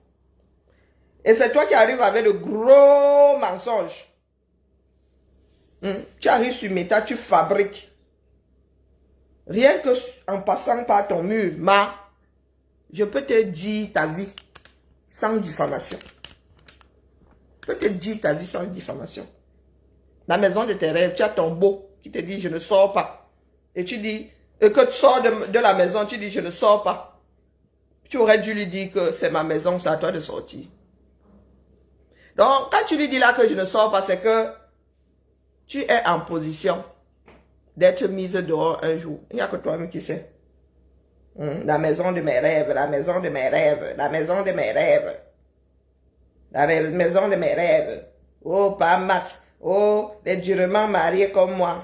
Et c'est toi qui arrives avec le gros mensonge. Tu arrives sur Meta, tu fabriques. Rien que en passant par ton mur, je peux te dire ta vie sans diffamation. Je peux te dire ta vie sans diffamation. La maison de tes rêves, tu as ton beau qui te dit je ne sors pas. Et tu dis, que tu sors de la maison, tu dis je ne sors pas. Tu aurais dû lui dire que c'est ma maison, c'est à toi de sortir. Donc, quand tu lui dis là que je ne sors pas, c'est que tu es en position d'être mise dehors un jour. Il n'y a que toi-même qui sais. La maison de mes rêves, la maison de mes rêves, la maison de mes rêves. La maison de mes rêves. Oh, pas Max. Oh, les durement mariés comme moi.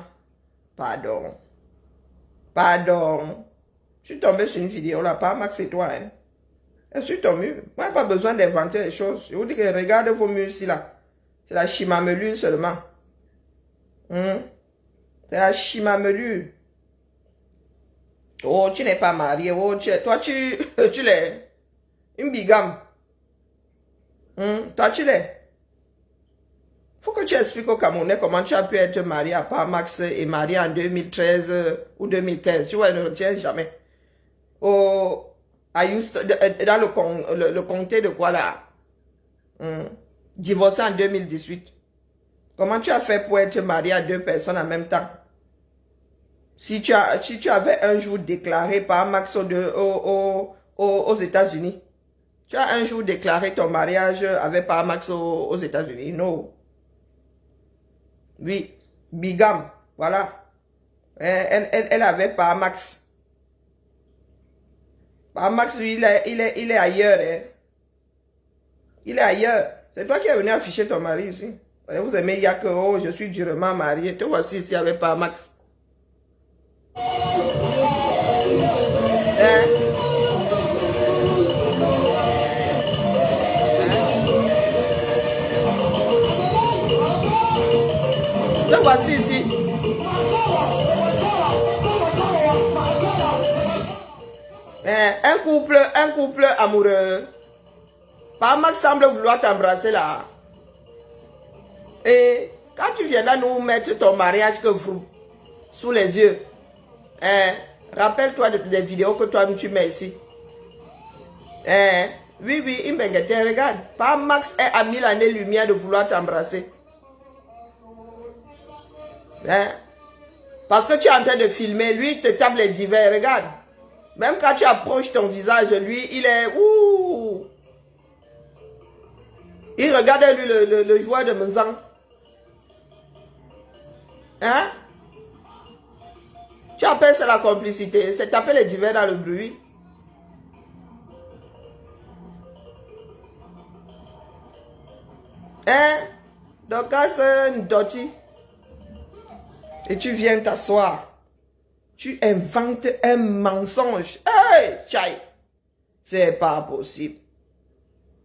Pardon. Pardon. Je suis tombé sur une vidéo là, pas Max, c'est toi, hein. Je suis ton mur. Moi, je n'ai pas besoin d'inventer les choses. Je vous dis que regarde vos murs ici là. C'est la chimamelure seulement. C'est la chimamelure. Oh, tu n'es pas marié. Oh, toi, tu l'es. Une bigame. Toi, tu l'es. Faut que tu expliques aux Camerounais comment tu as pu être marié à Parmax et marié en 2013 ou 2015. Tu vois, ils ne retiennent jamais. Oh, dans le comté de quoi là? Divorcé en 2018. Comment tu as fait pour être marié à 2 personnes en même temps? Si tu avais un jour déclaré par Max aux États-Unis, tu as un jour déclaré ton mariage avec par Max aux États-Unis? Non. Oui, bigame, voilà. Elle avait par Max. Par Max, lui, il est ailleurs. Hein. Il est ailleurs. C'est toi qui es venu afficher ton mari ici. Vous aimez, il y a que, oh, je suis durement marié. Te voici ici avec par Max. Hein? Te voici ici. Un couple amoureux. Parmax semble vouloir t'embrasser là. Et quand tu viendras nous mettre ton mariage que vous sous les yeux, rappelle-toi des vidéos que toi tu mets ici. Oui, Imbengete, regarde. Parmax est à 1000 années-lumière de vouloir t'embrasser. Parce que tu es en train de filmer, lui il te tape les divers, regarde. Même quand tu approches ton visage, lui, il est... Ouh. Il regarde lui le joueur de Menzang. Hein? Tu appelles ça la complicité. C'est taper les divers dans le bruit. Hein? Donc, c'est une doti. Et tu viens t'asseoir. Tu inventes un mensonge. Hey, tchaï. C'est pas possible.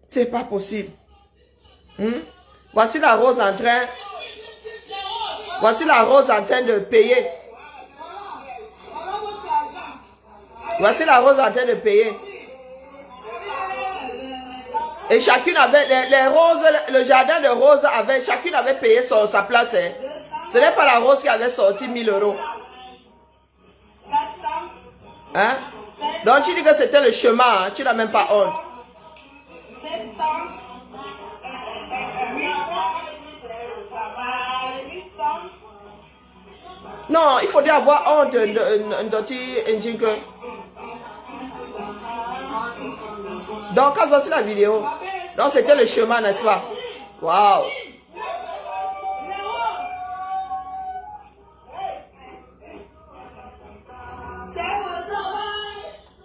C'est pas possible. Voici la rose en train. Voici la rose en train de payer. Voici la rose en train de payer. Et chacune avait, les roses, le jardin de roses avait, chacune avait payé sa place. Hein. Ce n'est pas la rose qui avait sorti 1000 €. Hein? Donc tu dis que c'était le chemin, hein? Tu n'as même pas honte. Non, il faudrait avoir honte de donc, quand voici la vidéo, donc c'était le chemin, n'est-ce pas? Waouh!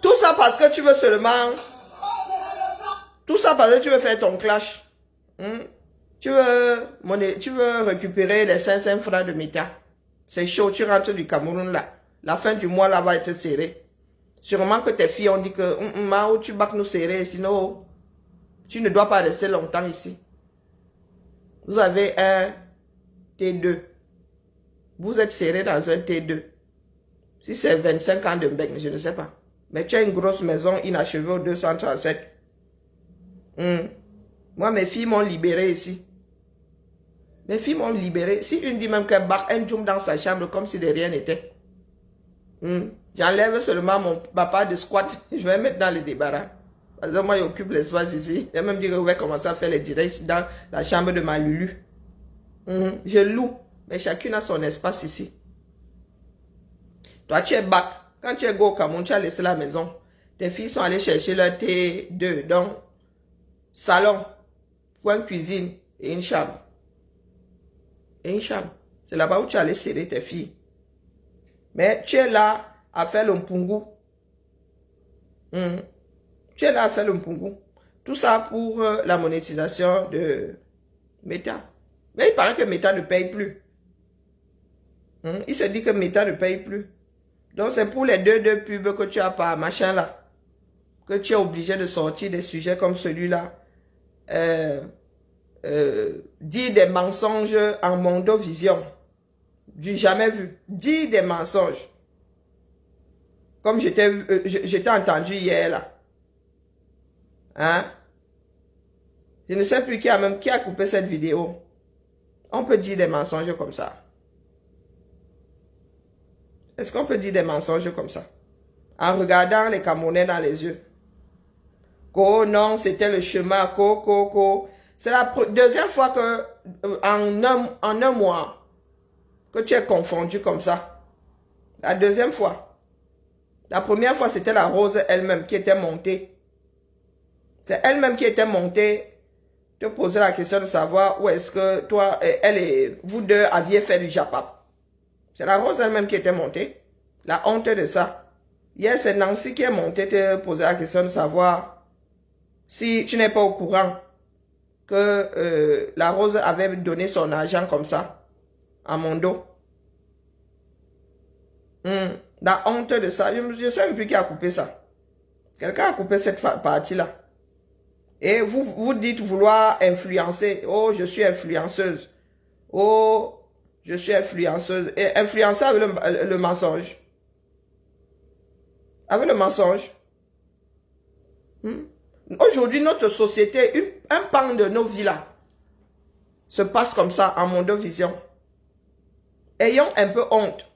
Tout ça parce que tu veux seulement... Tout ça parce que tu veux faire ton clash. Tu veux récupérer les 500 francs de Meta. C'est chaud, tu rentres du Cameroun là. La fin du mois là va être serrée. Sûrement que tes filles ont dit que Mao, tu vas nous serrer, sinon tu ne dois pas rester longtemps ici. Vous avez un T2. Vous êtes serré dans un T2. Si c'est 25 ans de bec, je ne sais pas. Mais tu as une grosse maison inachevée au 237. Moi, mes filles m'ont libéré ici. Mes filles m'ont libéré. Si une dit même qu'elle barre un jour dans sa chambre comme si de rien n'était. J'enlève seulement mon papa de squat. Je vais mettre dans le débarras. Parce que moi, j'occupe l'espace ici. Je vais même dire que je vais commencer à faire les directs dans la chambre de ma Lulu. Je loue. Mais chacune a son espace ici. Toi, tu es bac. Quand tu es go au Cameroun, tu as laissé la maison. Tes filles sont allées chercher leur T2. Donc, salon, coin cuisine et une chambre. Et une chambre. C'est là-bas où tu allais serrer tes filles. Mais tu es là à faire le mpungu. Tu es là à faire le mpungu. Tout ça pour la monétisation de Meta. Mais il paraît que Meta ne paye plus. Il se dit que Meta ne paye plus. Donc c'est pour les deux pubs que tu as pas, machin là. Que tu es obligé de sortir des sujets comme celui-là. Dire des mensonges en mondovision. Du jamais vu. Dire des mensonges. Comme j'étais entendu hier là. Hein? Je ne sais plus qui a coupé cette vidéo. On peut dire des mensonges comme ça. Est-ce qu'on peut dire des mensonges comme ça? En regardant les Camerounais dans les yeux. Oh non, c'était le chemin. C'est la deuxième fois que en un mois que tu es confondu comme ça. La deuxième fois. La première fois, c'était la rose elle-même qui était montée. C'est elle-même qui était montée. Te poser la question de savoir où est-ce que toi, elle et vous deux aviez fait du japap. C'est la rose elle-même qui était montée. La honte de ça. Hier, c'est Nancy qui est montée te poser la question de savoir si tu n'es pas au courant que la rose avait donné son argent comme ça à mon dos. La honte de ça. Je ne sais même plus qui a coupé ça. Quelqu'un a coupé cette partie-là. Et vous dites vouloir influencer. Oh, je suis influenceuse. Oh, je suis influenceuse. Et influencer avec le mensonge. Avec le mensonge. Aujourd'hui, notre société, un pan de nos vies là, se passe comme ça en mondovision. Ayons un peu honte.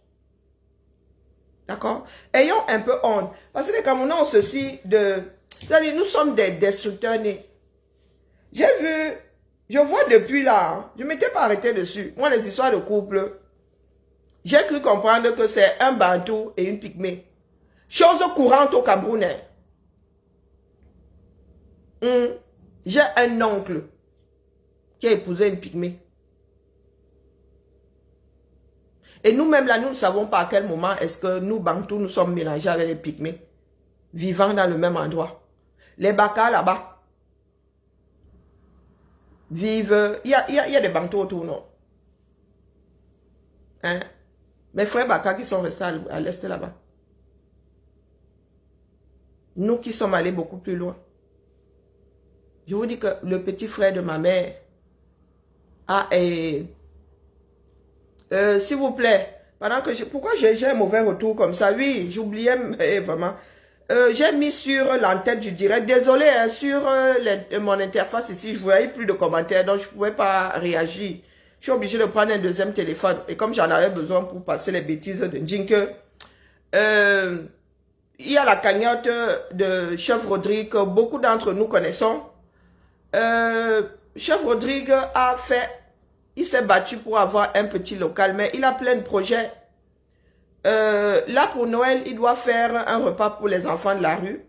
D'accord? Ayons un peu honte. Parce que les Camerounais ont ceci de... C'est-à-dire, nous sommes des destructeurs nés. J'ai vu... Je vois depuis là, hein, je ne m'étais pas arrêté dessus. Moi, les histoires de couple, j'ai cru comprendre que c'est un Bantou et une Pygmée. Chose courante au Cameroun. J'ai un oncle qui a épousé une Pygmée. Et nous-mêmes là, nous ne savons pas à quel moment est-ce que nous, Bantou, nous sommes mélangés avec les Pygmées, vivant dans le même endroit. Les Baka là-bas. vivent... Il y a des bantos autour, non? Hein? Mes frères Baka qui sont restés à l'est là-bas. Nous qui sommes allés beaucoup plus loin. Je vous dis que le petit frère de ma mère a... s'il vous plaît, pendant que pourquoi j'ai un mauvais retour comme ça? Oui, j'oubliais vraiment. J'ai mis sur l'entête du direct. Désolé, hein, sur mon interface ici, je ne voyais plus de commentaires, donc je ne pouvais pas réagir. Je suis obligé de prendre un deuxième téléphone. Et comme j'en avais besoin pour passer les bêtises de Jinke, il y a la cagnotte de Chef Rodrigue que beaucoup d'entre nous connaissons. Chef Rodrigue a fait, il s'est battu pour avoir un petit local, mais il a plein de projets. Là, pour Noël, il doit faire un repas pour les enfants de la rue.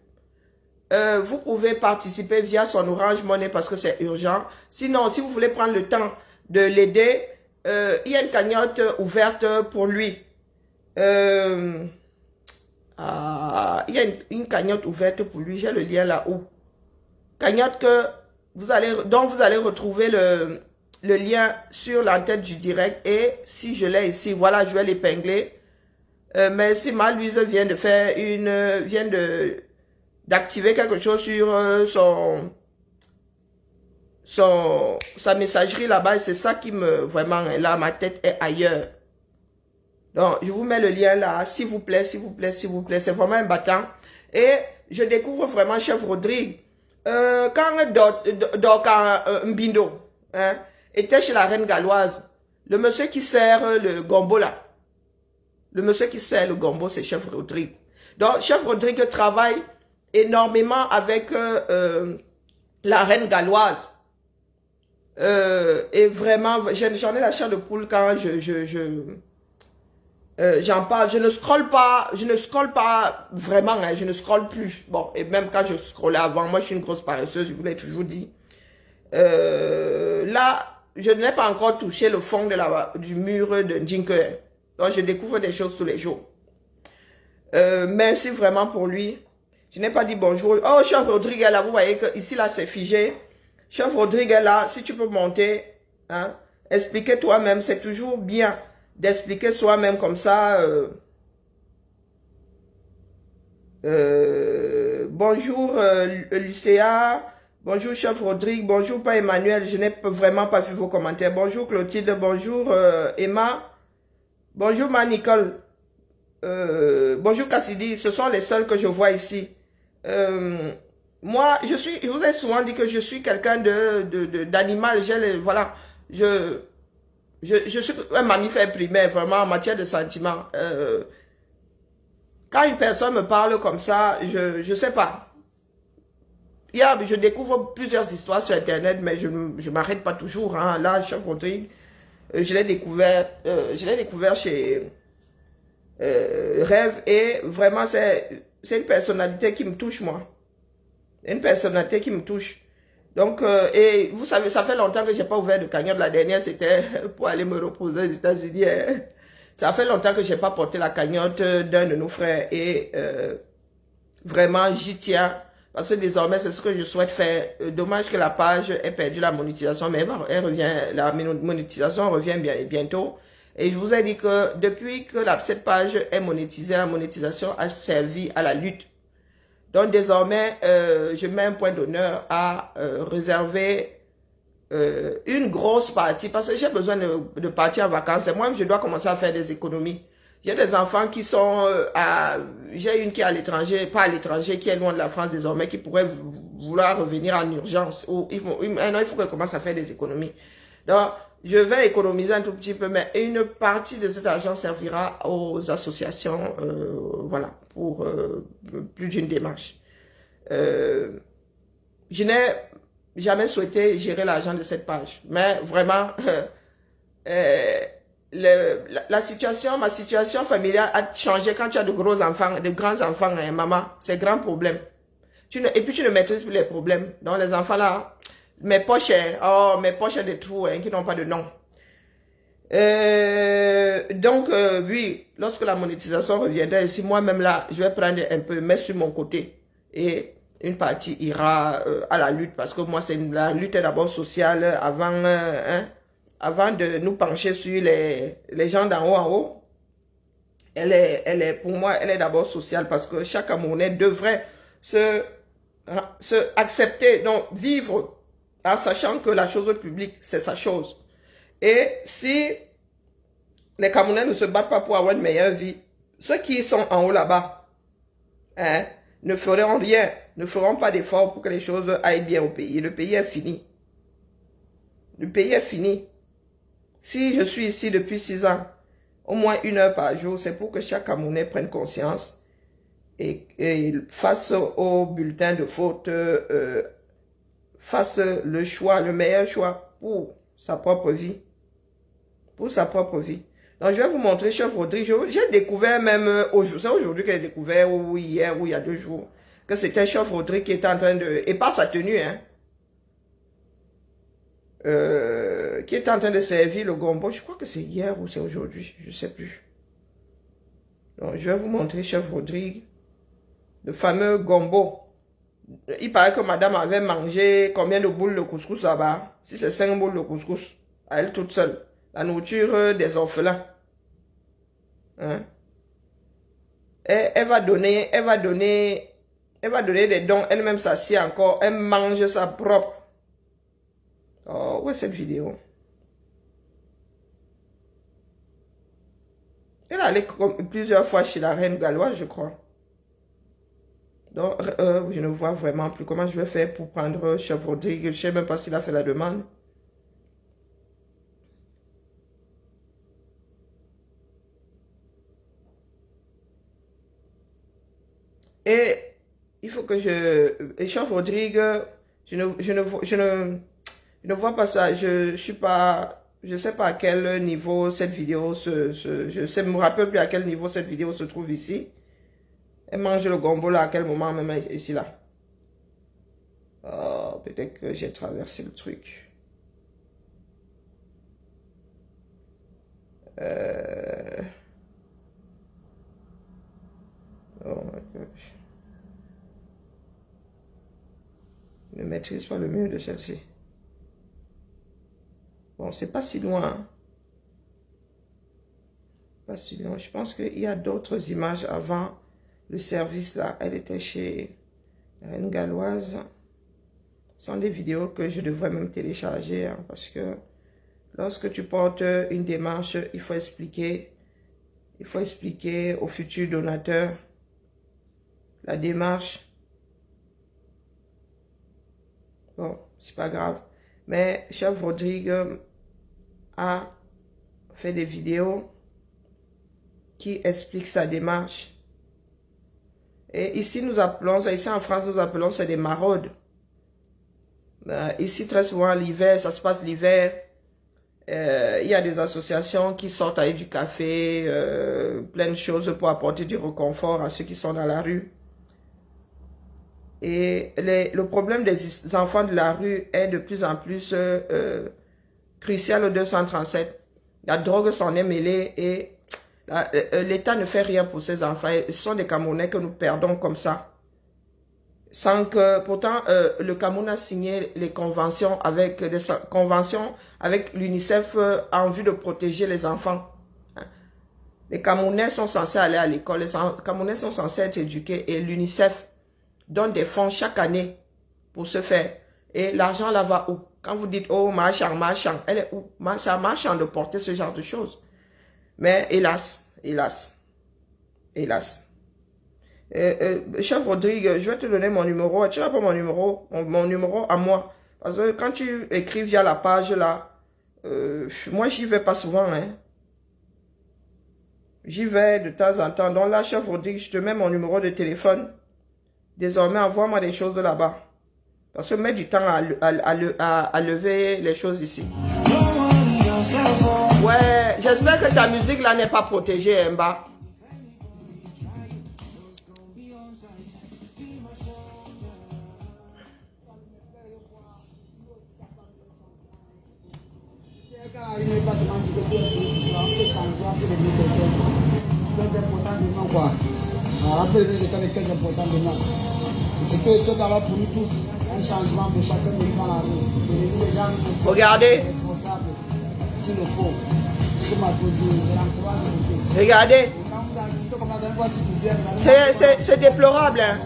Vous pouvez participer via son Orange Money parce que c'est urgent. Sinon, si vous voulez prendre le temps de l'aider, il y a une cagnotte ouverte pour lui. Il y a une cagnotte ouverte pour lui. J'ai le lien là-haut. Cagnotte dont vous allez retrouver le lien sur la tête du direct. Et si je l'ai ici, voilà, je vais l'épingler. Mais si Maluise vient de faire d'activer quelque chose sur sa messagerie là-bas, c'est ça qui vraiment, là, ma tête est ailleurs. Donc, je vous mets le lien là, s'il vous plaît, s'il vous plaît, s'il vous plaît, c'est vraiment un battant. Et je découvre vraiment Chef Rodrigue. Quand Dorka Mbindo était chez la reine galloise, le monsieur qui sert le gombo là, le monsieur qui sert le gombo, c'est Chef Rodrigue. Donc, Chef Rodrigue travaille énormément avec la reine galloise. Et vraiment, j'en ai la chair de poule quand j'en parle. Je ne scrolle pas vraiment, hein, je ne scrolle plus. Bon, et même quand je scrollais avant, moi je suis une grosse paresseuse, je vous l'ai toujours dit. Là, je n'ai pas encore touché le fond du mur de Jinke. Donc, je découvre des choses tous les jours. Merci vraiment pour lui. Je n'ai pas dit bonjour. Oh, Chef Rodrigue est là. Vous voyez que ici, là, c'est figé. Chef Rodrigue est là. Si tu peux monter, hein, expliquer toi-même. C'est toujours bien d'expliquer soi-même comme ça. Bonjour, Lucéa. Bonjour, Chef Rodrigue. Bonjour, pas Emmanuel. Je n'ai vraiment pas vu vos commentaires. Bonjour, Clotilde. Bonjour, Emma. Bonjour ma Nicole, bonjour Cassidy, ce sont les seuls que je vois ici. Moi, je vous ai souvent dit que je suis quelqu'un d'animal, voilà, je suis un mammifère primaire, vraiment en matière de sentiments. Quand une personne me parle comme ça, je sais pas. Je découvre plusieurs histoires sur Internet, mais je ne m'arrête pas toujours. Hein. Là, Chef Rodrigue, je l'ai découvert chez Rêve et vraiment c'est une personnalité qui me touche moi. Une personnalité qui me touche. Donc, et vous savez, ça fait longtemps que j'ai pas ouvert de cagnotte. La dernière, c'était pour aller me reposer aux États-Unis. Ça fait longtemps que j'ai pas porté la cagnotte d'un de nos frères et vraiment j'y tiens. Parce que désormais, c'est ce que je souhaite faire. Dommage que la page ait perdu la monétisation, mais elle revient, la monétisation revient bientôt. Et je vous ai dit que depuis que cette page est monétisée, la monétisation a servi à la lutte. Donc désormais, je mets un point d'honneur à réserver une grosse partie, parce que j'ai besoin de partir en vacances. Et moi-même, je dois commencer à faire des économies. J'ai des enfants qui sont j'ai une qui est à l'étranger, pas à l'étranger, qui est loin de la France désormais, qui pourrait vouloir revenir en urgence. Maintenant, il faut qu'elle commence à faire des économies. Donc, je vais économiser un tout petit peu, mais une partie de cet argent servira aux associations, voilà, pour plus d'une démarche. Je n'ai jamais souhaité gérer l'argent de cette page, mais vraiment, ma situation familiale a changé quand tu as de gros enfants, de grands enfants, hein, maman, c'est grand problème. Et puis tu ne maîtrises plus les problèmes. Donc les enfants là, mes poches des trous hein, qui n'ont pas de nom. Donc oui, lorsque la monétisation reviendra ici, moi-même là, je vais prendre un peu, mettre sur mon côté et une partie ira à la lutte, parce que moi, la lutte est d'abord sociale avant de nous pencher sur les gens d'en haut en haut. Pour moi, elle est d'abord sociale, parce que chaque Camerounais devrait se accepter, donc vivre en sachant que la chose publique, c'est sa chose. Et si les Camerounais ne se battent pas pour avoir une meilleure vie, ceux qui sont en haut là-bas, ne feront rien, ne feront pas d'efforts pour que les choses aillent bien au pays. Le pays est fini. Le pays est fini. Si je suis ici depuis 6 ans, au moins 1 heure par jour, c'est pour que chaque Camerounais prenne conscience et fasse au bulletin de vote, fasse le choix, le meilleur choix pour sa propre vie. Pour sa propre vie. Donc, je vais vous montrer Chef Rodrigue. J'ai découvert même aujourd'hui, c'est aujourd'hui que j'ai découvert, ou hier, ou il y a 2 jours, que c'était Chef Rodrigue qui était en train de, et pas sa tenue, hein, qui était en train de servir le gombo. Je crois que c'est hier ou c'est aujourd'hui, je ne sais plus. Donc, je vais vous montrer Chef Rodrigue, le fameux gombo. Il paraît que madame avait mangé combien de boules de couscous là-bas? Si c'est 5 boules de couscous, à elle toute seule. La nourriture des orphelins. Hein? Et elle va donner des dons. Elle-même s'assied encore. Elle mange sa propre. Oh, où est cette vidéo? Elle est allée plusieurs fois chez la reine galloise, je crois. Donc, je ne vois vraiment plus comment je vais faire pour prendre Chef Rodrigue. Je ne sais même pas s'il a fait la demande. Et il faut que et Chef Rodrigue, je ne vois pas ça. Je sais pas à quel niveau cette vidéo je me rappelle plus à quel niveau cette vidéo se trouve ici. Elle mange le gombo là, à quel moment même ici là. Oh, peut-être que j'ai traversé le truc. Oh my gosh. Je ne maîtrise pas le mieux de celle-ci. Bon, c'est pas si loin. Hein. Pas si loin. Je pense qu'il y a d'autres images avant le service là. Elle était chez la reine galloise. Ce sont des vidéos que je devrais même télécharger. Hein, parce que lorsque tu portes une démarche, il faut expliquer aux futurs donateurs la démarche. Bon, c'est pas grave. Mais Chef Rodrigue a fait des vidéos qui expliquent sa démarche. Et ici, ici en France, nous appelons ça des maraudes. Ici, très souvent, l'hiver, ça se passe l'hiver. Il y a des associations qui sortent avec du café, plein de choses pour apporter du réconfort à ceux qui sont dans la rue. Et le problème des enfants de la rue est de plus en plus crucial au 237. La drogue s'en est mêlée et l'État ne fait rien pour ces enfants. Et ce sont des Camerounais que nous perdons comme ça. Sans que, pourtant, le Cameroun a signé les conventions avec l'UNICEF en vue de protéger les enfants. Les Camerounais sont censés aller à l'école, les Camerounais sont censés être éduqués et l'UNICEF donne des fonds chaque année pour ce faire. Et l'argent là va où? Quand vous dites, oh, marchand, elle est où? C'est marchand de porter ce genre de choses. Mais hélas. Chef Rodrigue, je vais te donner mon numéro. Tu n'as pas mon numéro? Mon numéro à moi. Parce que quand tu écris via la page là, moi j'y vais pas souvent. Hein. J'y vais de temps en temps. Donc là, Chef Rodrigue, je te mets mon numéro de téléphone. Désormais, envoie-moi des choses de là-bas. Parce que mets du temps à lever les choses ici. Ouais, j'espère que ta musique là n'est pas protégée, Mba. C'est que ce gars-là pour nous tous, un changement de chacun de nous dans la rue. Et les gens qui sont Regardez. responsables, s'il le faut. Ce que m'a posé, je l'encourage à voter. Regardez. Et quand vous assistez comme dans une voiture qui vient, C'est déplorable. Hein.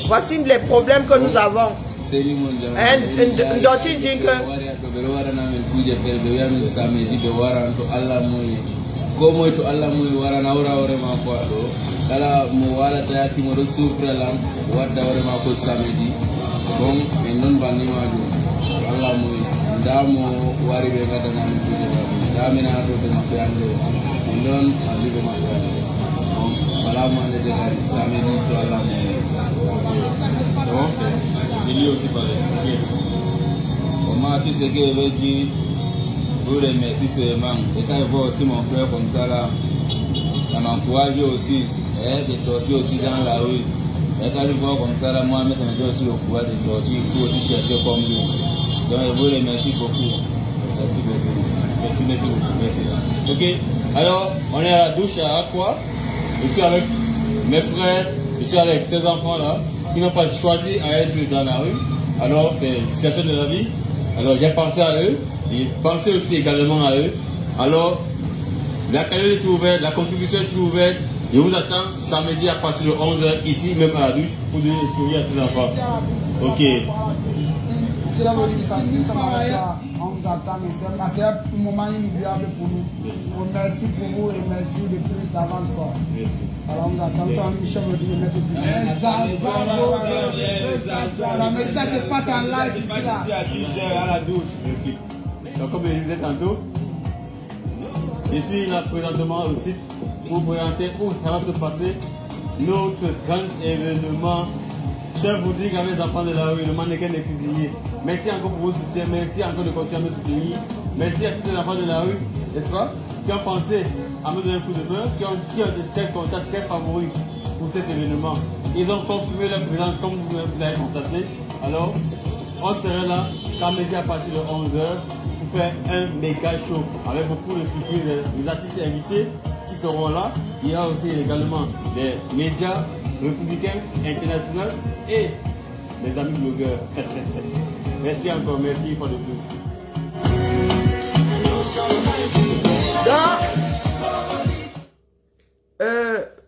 Voici les problèmes que nous avons. Gomo to Allah muy wara na ora ma ko do kala mo wala ta yati mo do supra lam wadda ora ma ko samedi bon en non banni ma do Allah muy ndamo wari be gata na mi da mina do de ma yande en non ali be ma ko bon wala ma de de samedi to Allah muy bon il y aussi parler comment tu sais que veut dire. Je vous remercie seulement. Et quand je vois aussi mon frère comme ça là, ça m'encourage aussi de sortir aussi dans la rue. Et quand je vois comme ça là, moi, ça me donne aussi le courage de sortir pour aussi chercher comme lui. Donc je vous remercie beaucoup. Merci beaucoup. Merci beaucoup. Merci. Ok. Alors, on est à la douche à quoi? Je suis avec mes frères, je suis avec ces enfants là, qui n'ont pas choisi à être dans la rue. Alors, c'est une situation de la vie. Alors, j'ai pensé à eux. Et pensez aussi également à eux. Alors, la cagnotte est ouverte, la contribution est ouverte. Je vous attends samedi à partir de 11h ici, même à la douche, pour donner le sourire à ces enfants. Ok. Ça m'arrête là, on vous attend, mais c'est un moment inoubliable pour nous. Merci pour vous et merci de plus d'avance. Merci. Alors on vous attend, ça Michel me dit de mettre plus. Ça se passe en live ici là. À 10h à la douche. Okay. Donc comme je disais tantôt, je suis là présentement aussi pour vous présenter où ça va se passer notre grand événement. Chef Boudrigue avec les enfants de la rue, le mannequin des cuisiniers. Merci encore pour vos soutiens, merci encore de continuer à me soutenir. Merci à tous les enfants de la rue, n'est-ce pas, qui ont pensé à me donner un coup de main, qui ont de tels contacts, tels favoris pour cet événement. Ils ont confirmé leur présence comme vous l'avez constaté. Alors, on sera là samedi à partir de 11h pour faire un méga show avec beaucoup de surprises, des artistes invités qui seront là. Il y a aussi également des médias républicains, internationaux et les amis blogueurs. Merci encore, merci une fois de plus.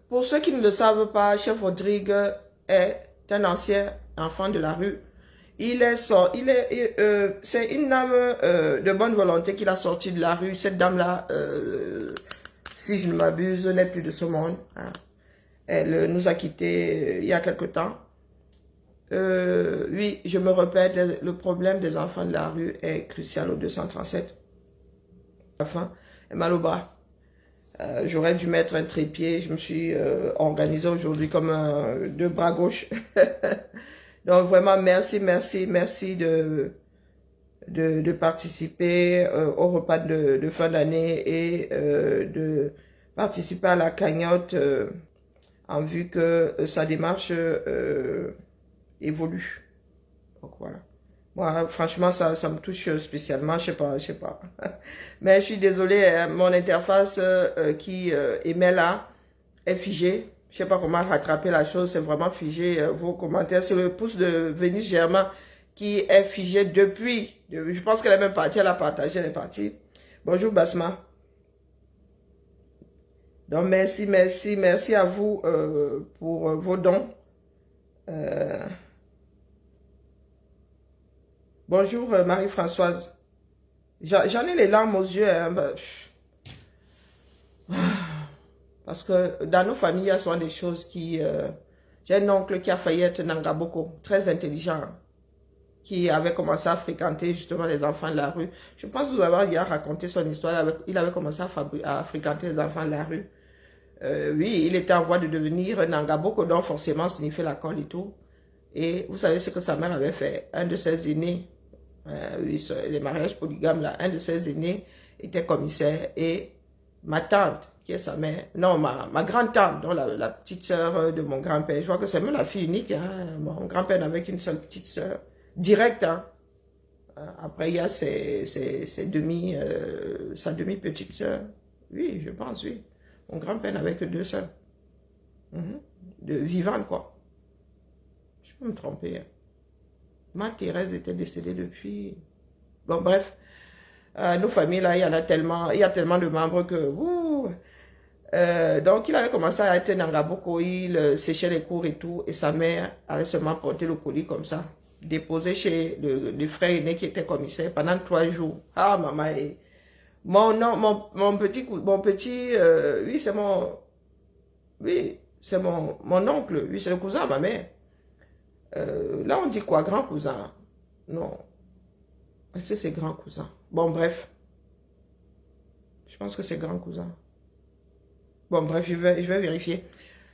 Pour ceux qui ne le savent pas, Chef Rodrigue est un ancien enfant de la rue. C'est une dame de bonne volonté qu'il a sorti de la rue. Cette dame-là, si je ne m'abuse, n'est plus de ce monde. Hein. Elle nous a quittés il y a quelque temps. Oui, je me répète, le problème des enfants de la rue est crucial au 237. La fin est mal au bras. J'aurais dû mettre un trépied. Je me suis organisé aujourd'hui comme deux bras gauche. Donc vraiment, merci de participer au repas de fin d'année et de participer à la cagnotte en vue que sa démarche évolue. Donc voilà. Moi, franchement, ça me touche spécialement, je sais pas. Mais je suis désolée, hein, mon interface qui émet là est figée. Je sais pas comment rattraper la chose, c'est vraiment figé. Vos commentaires, c'est le pouce de Vénus Germain qui est figé depuis. Je pense qu'elle est même partie, elle a partagé, elle est partie. Bonjour Basma. Donc merci à vous pour vos dons. Bonjour Marie-Françoise. J'en ai les larmes aux yeux. Hein, parce que dans nos familles, il y a souvent des choses qui... J'ai un oncle qui a failli être Nangaboko, très intelligent, qui avait commencé à fréquenter justement les enfants de la rue. Je pense que vous avez déjà raconté son histoire. Il avait commencé à fréquenter les enfants de la rue. Oui, il était en voie de devenir Nangaboko, donc forcément signifiait la colle et tout. Et vous savez ce que sa mère avait fait. Un de ses aînés, oui, les mariages polygames, là, un de ses aînés était commissaire. Et ma tante, qui est sa mère, non, ma grande-tante, donc la petite sœur de mon grand-père, je crois que c'est même la fille unique, hein, mon grand-père n'avait qu'une seule petite sœur, directe, hein. Après il y a sa demi-petite sœur, oui, je pense, oui, mon grand-père n'avait que deux sœurs, de vivantes, quoi, Je me trompais. Hein. Ma Thérèse était décédée depuis... Bon, bref. Nos familles, là, il y a tellement de membres que... donc, il avait commencé à être Nangaboko, il séchait les cours et tout, et sa mère avait seulement porté le colis comme ça, déposé chez le frère aîné qui était commissaire pendant 3 jours. Ah, maman, mon petit, oui, c'est mon oncle, oui, c'est le cousin de ma mère. Là, on dit quoi, grand cousin? Non. Est-ce que c'est grand cousin? Bon, bref. Je pense que c'est grand cousin. Bon, bref, je vais vérifier.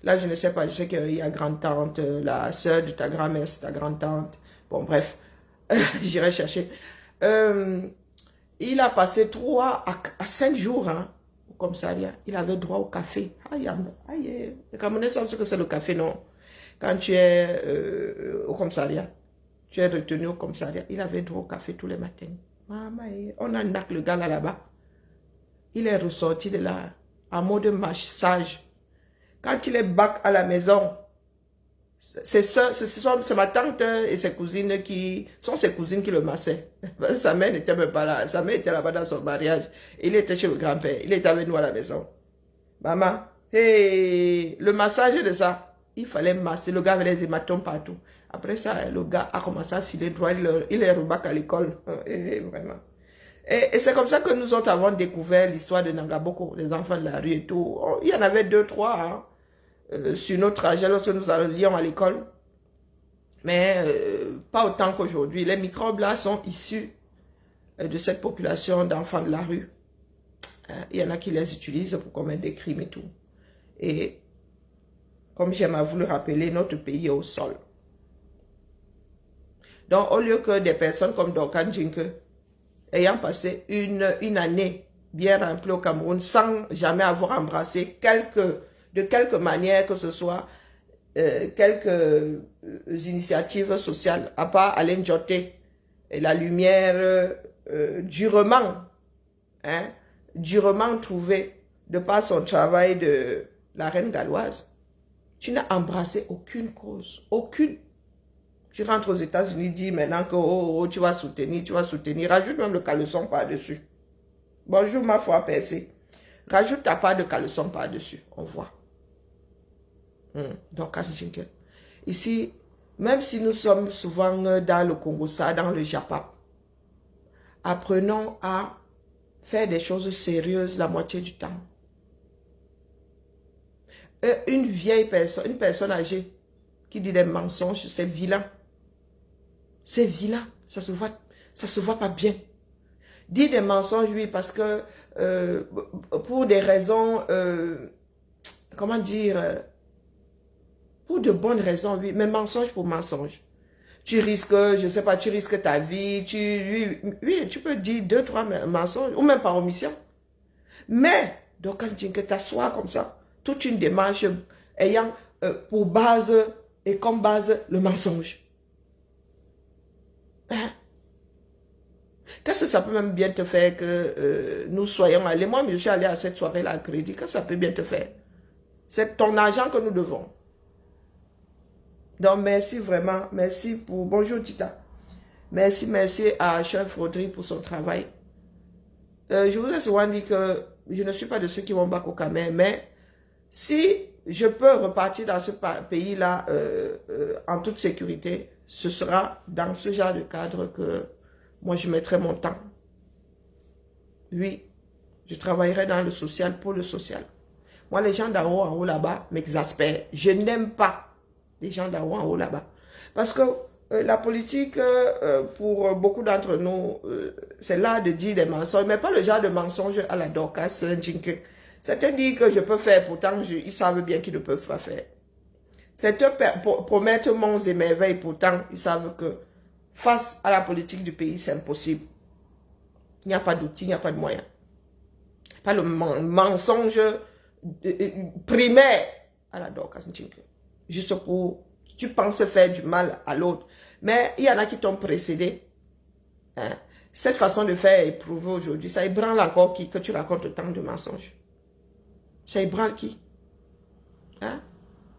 Là, je ne sais pas. Je sais qu'il y a grand-tante, la soeur de ta grand-mère, c'est ta grand-tante. Bon, bref. J'irai chercher. Il a passé 3 à 5 jours hein, au commissariat. Il avait droit au café. Aïe, aïe. Les Camerounais savent ce que c'est le café, non? Quand tu es au commissariat, tu es retenu au commissariat. Il avait droit au café tous les matins. Maman, on a knock le gars là-bas. Il est ressorti de là en mode massage. Quand il est back à la maison, c'est ma tante et ses cousines qui sont ses cousines qui le massaient. Sa mère n'était même pas là. Sa mère était là-bas dans son mariage. Il était chez le grand-père. Il était avec nous à la maison. Maman, hey, le massage de ça, il fallait masser. Le gars avait les hématomes partout. Après ça, le gars a commencé à filer droit. Il est rebac à l'école. Vraiment. Et c'est comme ça que nous autres avons découvert l'histoire de Nangaboko, les enfants de la rue et tout. Il y en avait 2, 3 hein, sur notre trajet lorsque nous allions à l'école. Mais pas autant qu'aujourd'hui. Les microbes là sont issus de cette population d'enfants de la rue. Il y en a qui les utilisent pour commettre des crimes et tout. Et comme j'aime à vous le rappeler, notre pays est au sol. Donc au lieu que des personnes comme Dorcan Jinke, ayant passé une année bien remplie au Cameroun sans jamais avoir embrassé de quelque manière que ce soit quelques initiatives sociales, à part Alain Djoté et la lumière durement trouvée de par son travail de la reine galloise. Tu n'as embrassé aucune cause, aucune. Tu rentres aux États-Unis, dis maintenant que tu vas soutenir. Rajoute même le caleçon par-dessus. Bonjour ma foi percée. Rajoute ta part de caleçon par-dessus. On voit. Donc, ici, même si nous sommes souvent dans le Congo, dans le Japon, apprenons à faire des choses sérieuses la moitié du temps. Une vieille personne, une personne âgée qui dit des mensonges, c'est vilain. C'est vilain, ça se voit pas bien. Dire des mensonges, oui, parce que pour des raisons, comment dire, pour de bonnes raisons, oui, mais mensonge pour mensonge. Tu risques, je sais pas, tu risques ta vie, oui, tu peux dire 2, 3 mensonges, ou même par omission. Mais, donc quand tu t'assois comme ça, toute une démarche ayant pour base et comme base le mensonge. Hein? Qu'est-ce que ça peut même bien te faire que nous soyons allés? Moi, je suis allé à cette soirée-là à crédit. Qu'est-ce que ça peut bien te faire? C'est ton argent que nous devons. Donc, merci vraiment. Merci pour... Bonjour, Tita. Merci à Chef Rodri pour son travail. Je vous ai souvent dit que je ne suis pas de ceux qui vont battre au Cameroun, mais si je peux repartir dans ce pays-là en toute sécurité, ce sera dans ce genre de cadre que moi je mettrai mon temps. Oui, je travaillerai dans le social pour le social. Moi, les gens d'en haut là-bas m'exaspèrent. Je n'aime pas les gens d'en haut là-bas. Parce que la politique, pour beaucoup d'entre nous, c'est là de dire des mensonges, mais pas le genre de mensonges à la Dorcas Jinke. C'est-à-dire que je peux faire, pourtant ils savent bien qu'ils ne peuvent pas faire. C'est promettre monts et merveilles, pourtant ils savent que face à la politique du pays, c'est impossible. Il n'y a pas d'outils, il n'y a pas de moyens. Pas le mensonge primaire à la Dorcas Jinke. Juste pour, tu penses faire du mal à l'autre. Mais il y en a qui t'ont précédé. Hein? Cette façon de faire est éprouvée aujourd'hui. Ça ébranle encore qui que tu racontes autant de mensonges. Ça ébranle qui? Hein?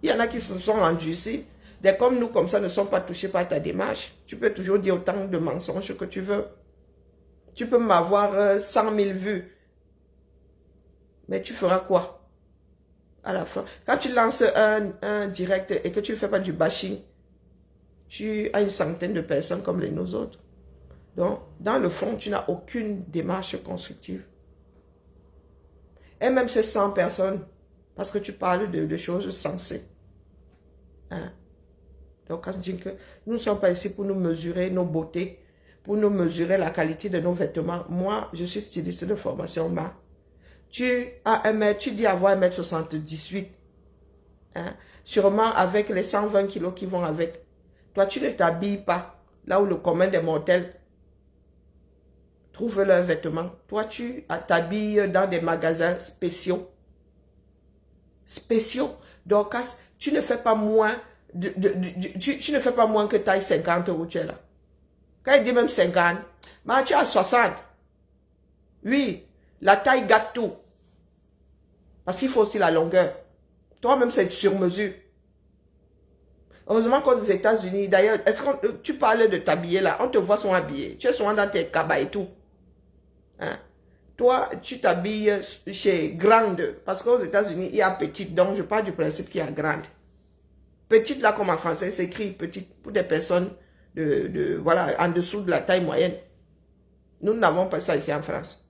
Il y en a qui se sont endurcis. des comme nous, comme ça, ne sont pas touchés par ta démarche. Tu peux toujours dire autant de mensonges que tu veux. Tu peux m'avoir 100 000 vues. Mais tu feras quoi à la fin? Quand tu lances un direct et que tu ne fais pas du bashing, tu as une centaine de personnes comme les nous autres. Donc, dans le fond, tu n'as aucune démarche constructive. Et même ces 100 personnes, parce que tu parles de choses sensées. Hein? Donc, quand je dis que nous ne sommes pas ici pour nous mesurer nos beautés, pour nous mesurer la qualité de nos vêtements. Moi, je suis styliste de formation, tu dis avoir 1m78. Hein? Sûrement avec les 120 kilos qui vont avec. Toi, tu ne t'habilles pas là où le commun des mortels trouve leurs vêtements. Toi, tu t'habilles dans des magasins spéciaux. Spéciaux. Donc, tu ne fais pas moins tu ne fais pas moins que taille 50 où tu es là. Quand il dit même 50, mais tu as 60. Oui, la taille gâte tout. Parce qu'il faut aussi la longueur. Toi-même, c'est sur mesure. Heureusement qu'aux États-Unis, d'ailleurs, est-ce que tu parles de t'habiller là? On te voit souvent habillé. Tu es souvent dans tes cabas et tout. Hein? Toi, tu t'habilles chez grande. Parce qu'aux États-Unis, il y a petite. Donc, je parle du principe qu'il y a grande. Petite, là, comme en français, c'est écrit petite pour des personnes voilà, en dessous de la taille moyenne. Nous n'avons pas ça ici en France.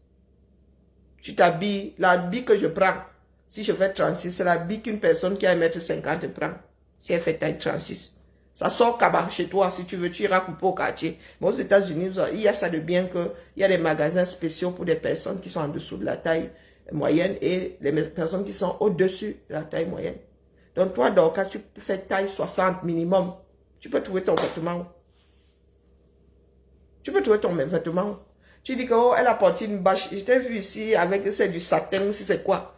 Tu t'habilles, l'habit que je prends, si je fais 36, c'est l'habit qu'une personne qui a 1m50 prend. Si elle fait taille 36. Ça sort cabas chez toi, si tu veux, tu iras couper au quartier. Mais aux États-Unis, il y a ça de bien qu'il y a des magasins spéciaux pour des personnes qui sont en dessous de la taille moyenne et les personnes qui sont au-dessus de la taille moyenne. Donc toi, donc, quand tu fais taille 60 minimum, tu peux trouver ton vêtement. Tu peux trouver ton vêtement. Tu dis que, oh, elle a porté une bâche. Je t'ai vu ici avec, c'est du satin, c'est quoi?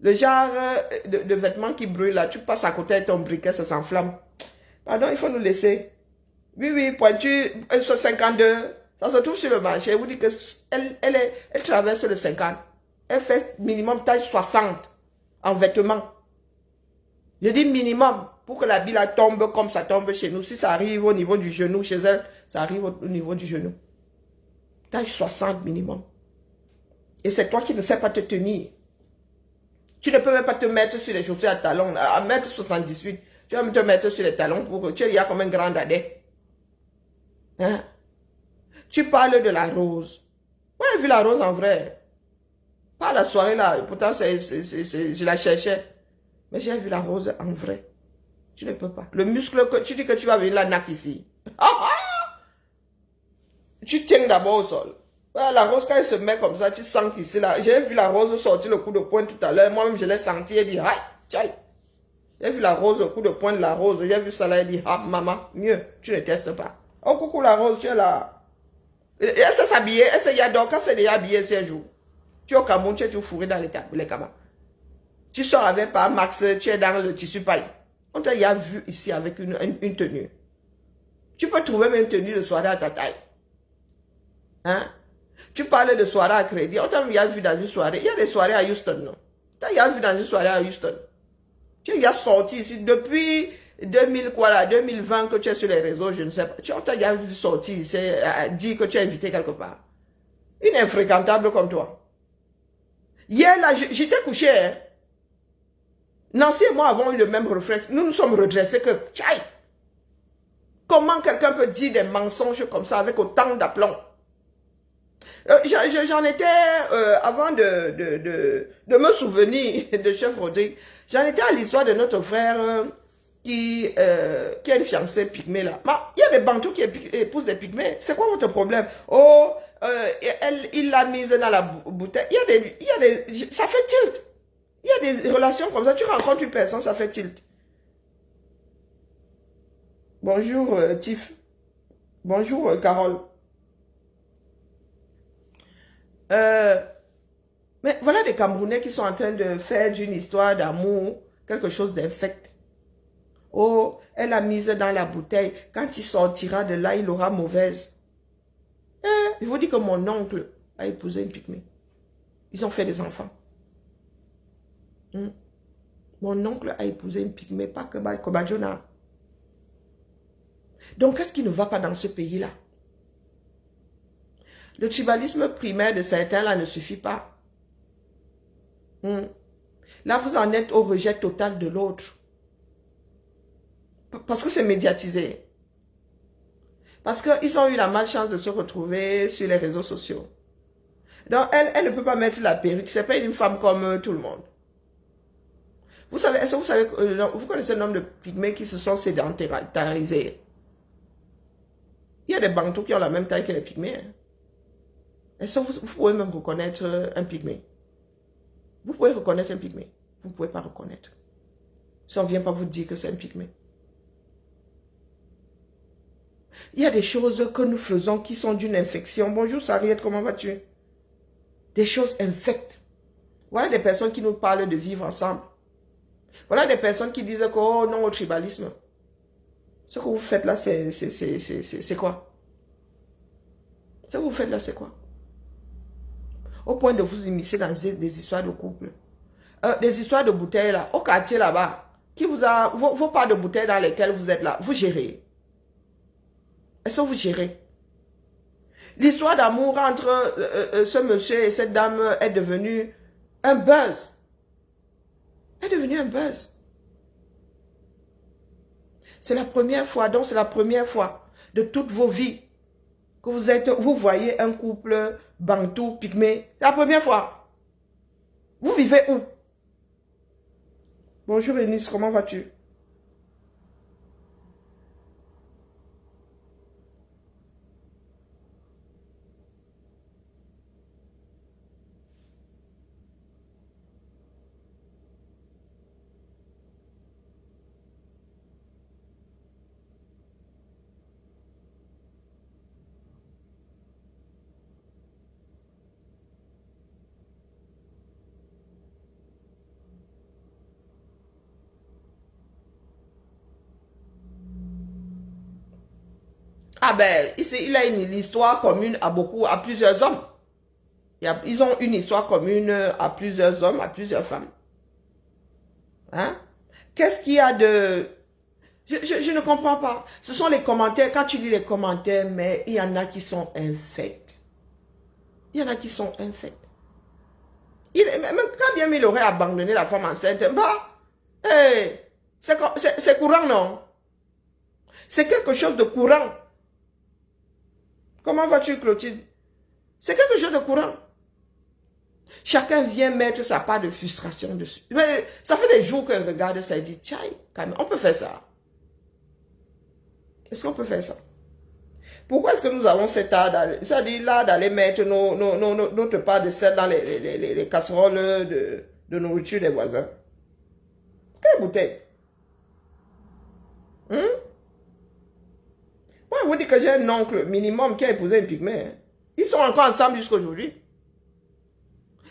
Le genre de vêtements qui brûlent là, tu passes à côté de ton briquet, ça s'enflamme. Pardon, il faut nous laisser. Oui, oui, pointu, 52, ça se trouve sur le marché. Vous dites qu'elle traverse le 50. Elle fait minimum taille 60 en vêtements. Je dis minimum pour que la bille tombe comme ça tombe chez nous. Si ça arrive au niveau du genou chez elle, ça arrive au niveau du genou. Taille 60 minimum. Et c'est toi qui ne sais pas te tenir. Tu ne peux même pas te mettre sur les chaussures à talons. À 1m78, tu vas même te mettre sur les talons pour que tu y as comme un grand dadais. Hein? Tu parles de la rose. Moi, j'ai vu la rose en vrai. Pas la soirée là. Pourtant, je la cherchais. Mais j'ai vu la rose en vrai. Tu ne peux pas. Le muscle que tu dis que tu vas venir la nappe ici. Tu tiens d'abord au sol. La rose, quand elle se met comme ça, tu sens qu'ici, là. J'ai vu la rose sortir le coup de poing tout à l'heure. Moi-même, je l'ai senti. Elle dit, aïe, tchaï. J'ai vu la rose, le coup de poing de la rose. J'ai vu ça là. Elle dit, ah, maman, mieux, tu ne testes pas. Oh, coucou la rose, tu es là. Elle s'est habillée. Elle s'est dit, donc, quand c'est déjà habillée ces jours. Tu es au Cameroun, tu es toujours fourré dans les cabas. Tu sors avec par Max, tu es dans le tissu paille. On t'a déjà vu ici avec une tenue. Tu peux trouver même une tenue de soirée à ta taille. Hein? Tu parlais de soirée à crédit. On t'a déjà vu dans une soirée. Il y a des soirées à Houston, non? Tu as déjà vu dans une soirée à Houston. Tu es déjà sorti ici depuis 2020 que tu es sur les réseaux, je ne sais pas. On t'a déjà vu sortir ici, dire que tu es invité quelque part. Une infréquentable comme toi. Hier, là, j'étais couché, hein? Nancy et moi avons eu le même réflexe. Nous nous sommes redressés que, tchaï! Comment quelqu'un peut dire des mensonges comme ça avec autant d'aplomb? J'en étais, avant de me souvenir de Chef Rodrigue, j'en étais à l'histoire de notre frère qui a une fiancée pygmée là. Il y a des bantous qui épousent des pygmées. C'est quoi votre problème? Oh, il l'a mise dans la bouteille. Ça fait tilt. Il y a des relations comme ça. Tu rencontres une personne, ça fait tilt. Bonjour Tiff. Bonjour Carole. Mais voilà des Camerounais qui sont en train de faire d'une histoire d'amour quelque chose d'infect. Oh, elle a mise dans la bouteille. Quand il sortira de là, il aura mauvaise. Je vous dis que mon oncle a épousé une pygmée. Ils ont fait des enfants. Mon oncle a épousé une pygmée, pas que Kobadjona. Donc, qu'est-ce qui ne va pas dans ce pays-là? Le tribalisme primaire de certains là ne suffit pas. Là, vous en êtes au rejet total de l'autre. Parce que c'est médiatisé. Parce qu'ils ont eu la malchance de se retrouver sur les réseaux sociaux. Donc, elle ne peut pas mettre la perruque. C'est pas une femme comme tout le monde. Vous savez, est-ce que vous savez, vous connaissez le nombre de pygmées qui se sont sédentarisés? Il y a des bantous qui ont la même taille que les pygmées. Hein. Est-ce que vous pouvez même reconnaître un pygmée? Vous pouvez reconnaître un pygmée. Vous ne pouvez pas reconnaître. Si on ne vient pas vous dire que c'est un pygmée. Il y a des choses que nous faisons qui sont d'une infection. Bonjour Sariette, comment vas-tu? Des choses infectes. Voilà des personnes qui nous parlent de vivre ensemble. Voilà des personnes qui disent que oh non au tribalisme. Ce que vous faites là, c'est quoi? Ce que vous faites là, c'est quoi? Au point de vous immiscer dans des histoires de couple. Des histoires de bouteilles là, au quartier là-bas, qui vous a, vos parts de bouteilles dans lesquelles vous êtes là, vous gérez. Est-ce que vous gérez? L'histoire d'amour entre ce monsieur et cette dame est devenue un buzz. Est devenue un buzz. C'est la première fois, donc c'est la première fois de toutes vos vies que vous voyez un couple bantou, pygmée. C'est la première fois. Vous vivez où? Bonjour Eunice, comment vas-tu? Ah ben, ici, il a une histoire commune à plusieurs hommes. Ils ont une histoire commune à plusieurs hommes, à plusieurs femmes. Hein? Qu'est-ce qu'il y a de... Je ne comprends pas. Ce sont les commentaires. Quand tu lis les commentaires, mais il y en a qui sont infects. Il y en a qui sont infects. Même quand bien il aurait abandonné la femme enceinte, bah, hey, c'est courant, non? C'est quelque chose de courant. Comment vas-tu, Clotilde? C'est quelque chose de courant. Chacun vient mettre sa part de frustration dessus. Mais ça fait des jours qu'elle regarde ça et dit, tiens, quand même, on peut faire ça. Est-ce qu'on peut faire ça? Pourquoi est-ce que nous avons cet art d'aller mettre notre part de sel dans les casseroles de nourriture des voisins? Quelle bouteille? Moi, je vous dis que j'ai un oncle minimum qui a épousé une pygmée. Hein. Ils sont encore ensemble jusqu'à aujourd'hui.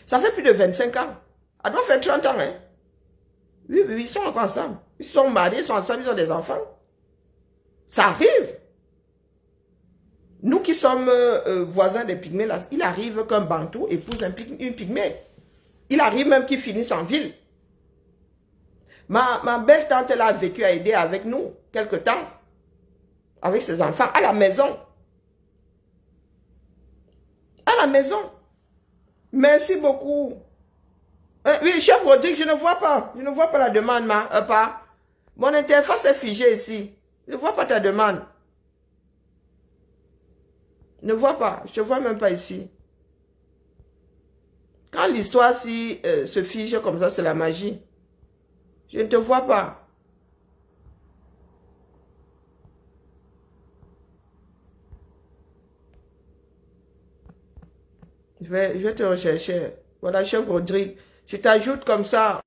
Ça fait plus de 25 ans. Elle doit faire 30 ans. Hein. Oui, ils sont encore ensemble. Ils sont mariés, ils sont ensemble, ils ont des enfants. Ça arrive. Nous qui sommes voisins des pygmées, là, il arrive qu'un bantou épouse une pygmée. Il arrive même qu'ils finissent en ville. Ma belle-tante, elle a vécu à aider avec nous quelque temps. Avec ses enfants, à la maison. À la maison. Merci beaucoup. Oui, chef Rodrigue, je ne vois pas. Je ne vois pas la demande, pas. Mon interface est figée ici. Je ne vois pas ta demande. Ne vois pas. Je ne vois même pas ici. Quand l'histoire se fige comme ça, c'est la magie. Je ne te vois pas. Je vais te rechercher. Voilà, chef Rodrigue. Je t'ajoute comme ça.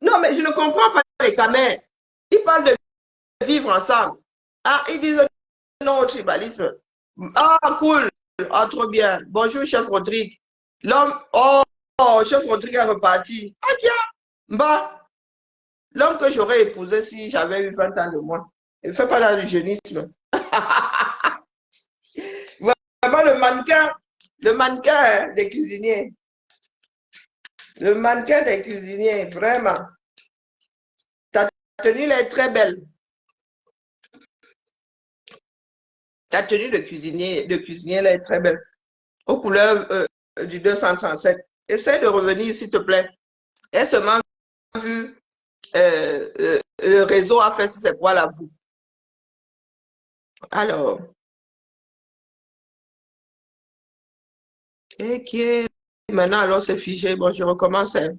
Non, mais je ne comprends pas les camins. Ils parlent de vivre ensemble. Ah, ils disent non au tribalisme. Ah, cool. Ah, trop bien. Bonjour, chef Rodrigue. L'homme... Oh, chef Rodrigue est reparti. Ah, tiens. Bah, l'homme que j'aurais épousé si j'avais eu 20 ans de moins. Il ne fait pas dans le jeunisme. Vraiment le mannequin des cuisiniers. Le mannequin des cuisiniers, vraiment. tenue là est très belle. Ta tenue de cuisinier là est très belle. Aux couleurs du 237. Essaie de revenir, s'il te plaît. Et seulement vu le réseau a fait ses poils à vous. Alors, et qui est maintenant, alors c'est figé. Bon, je recommence, hein.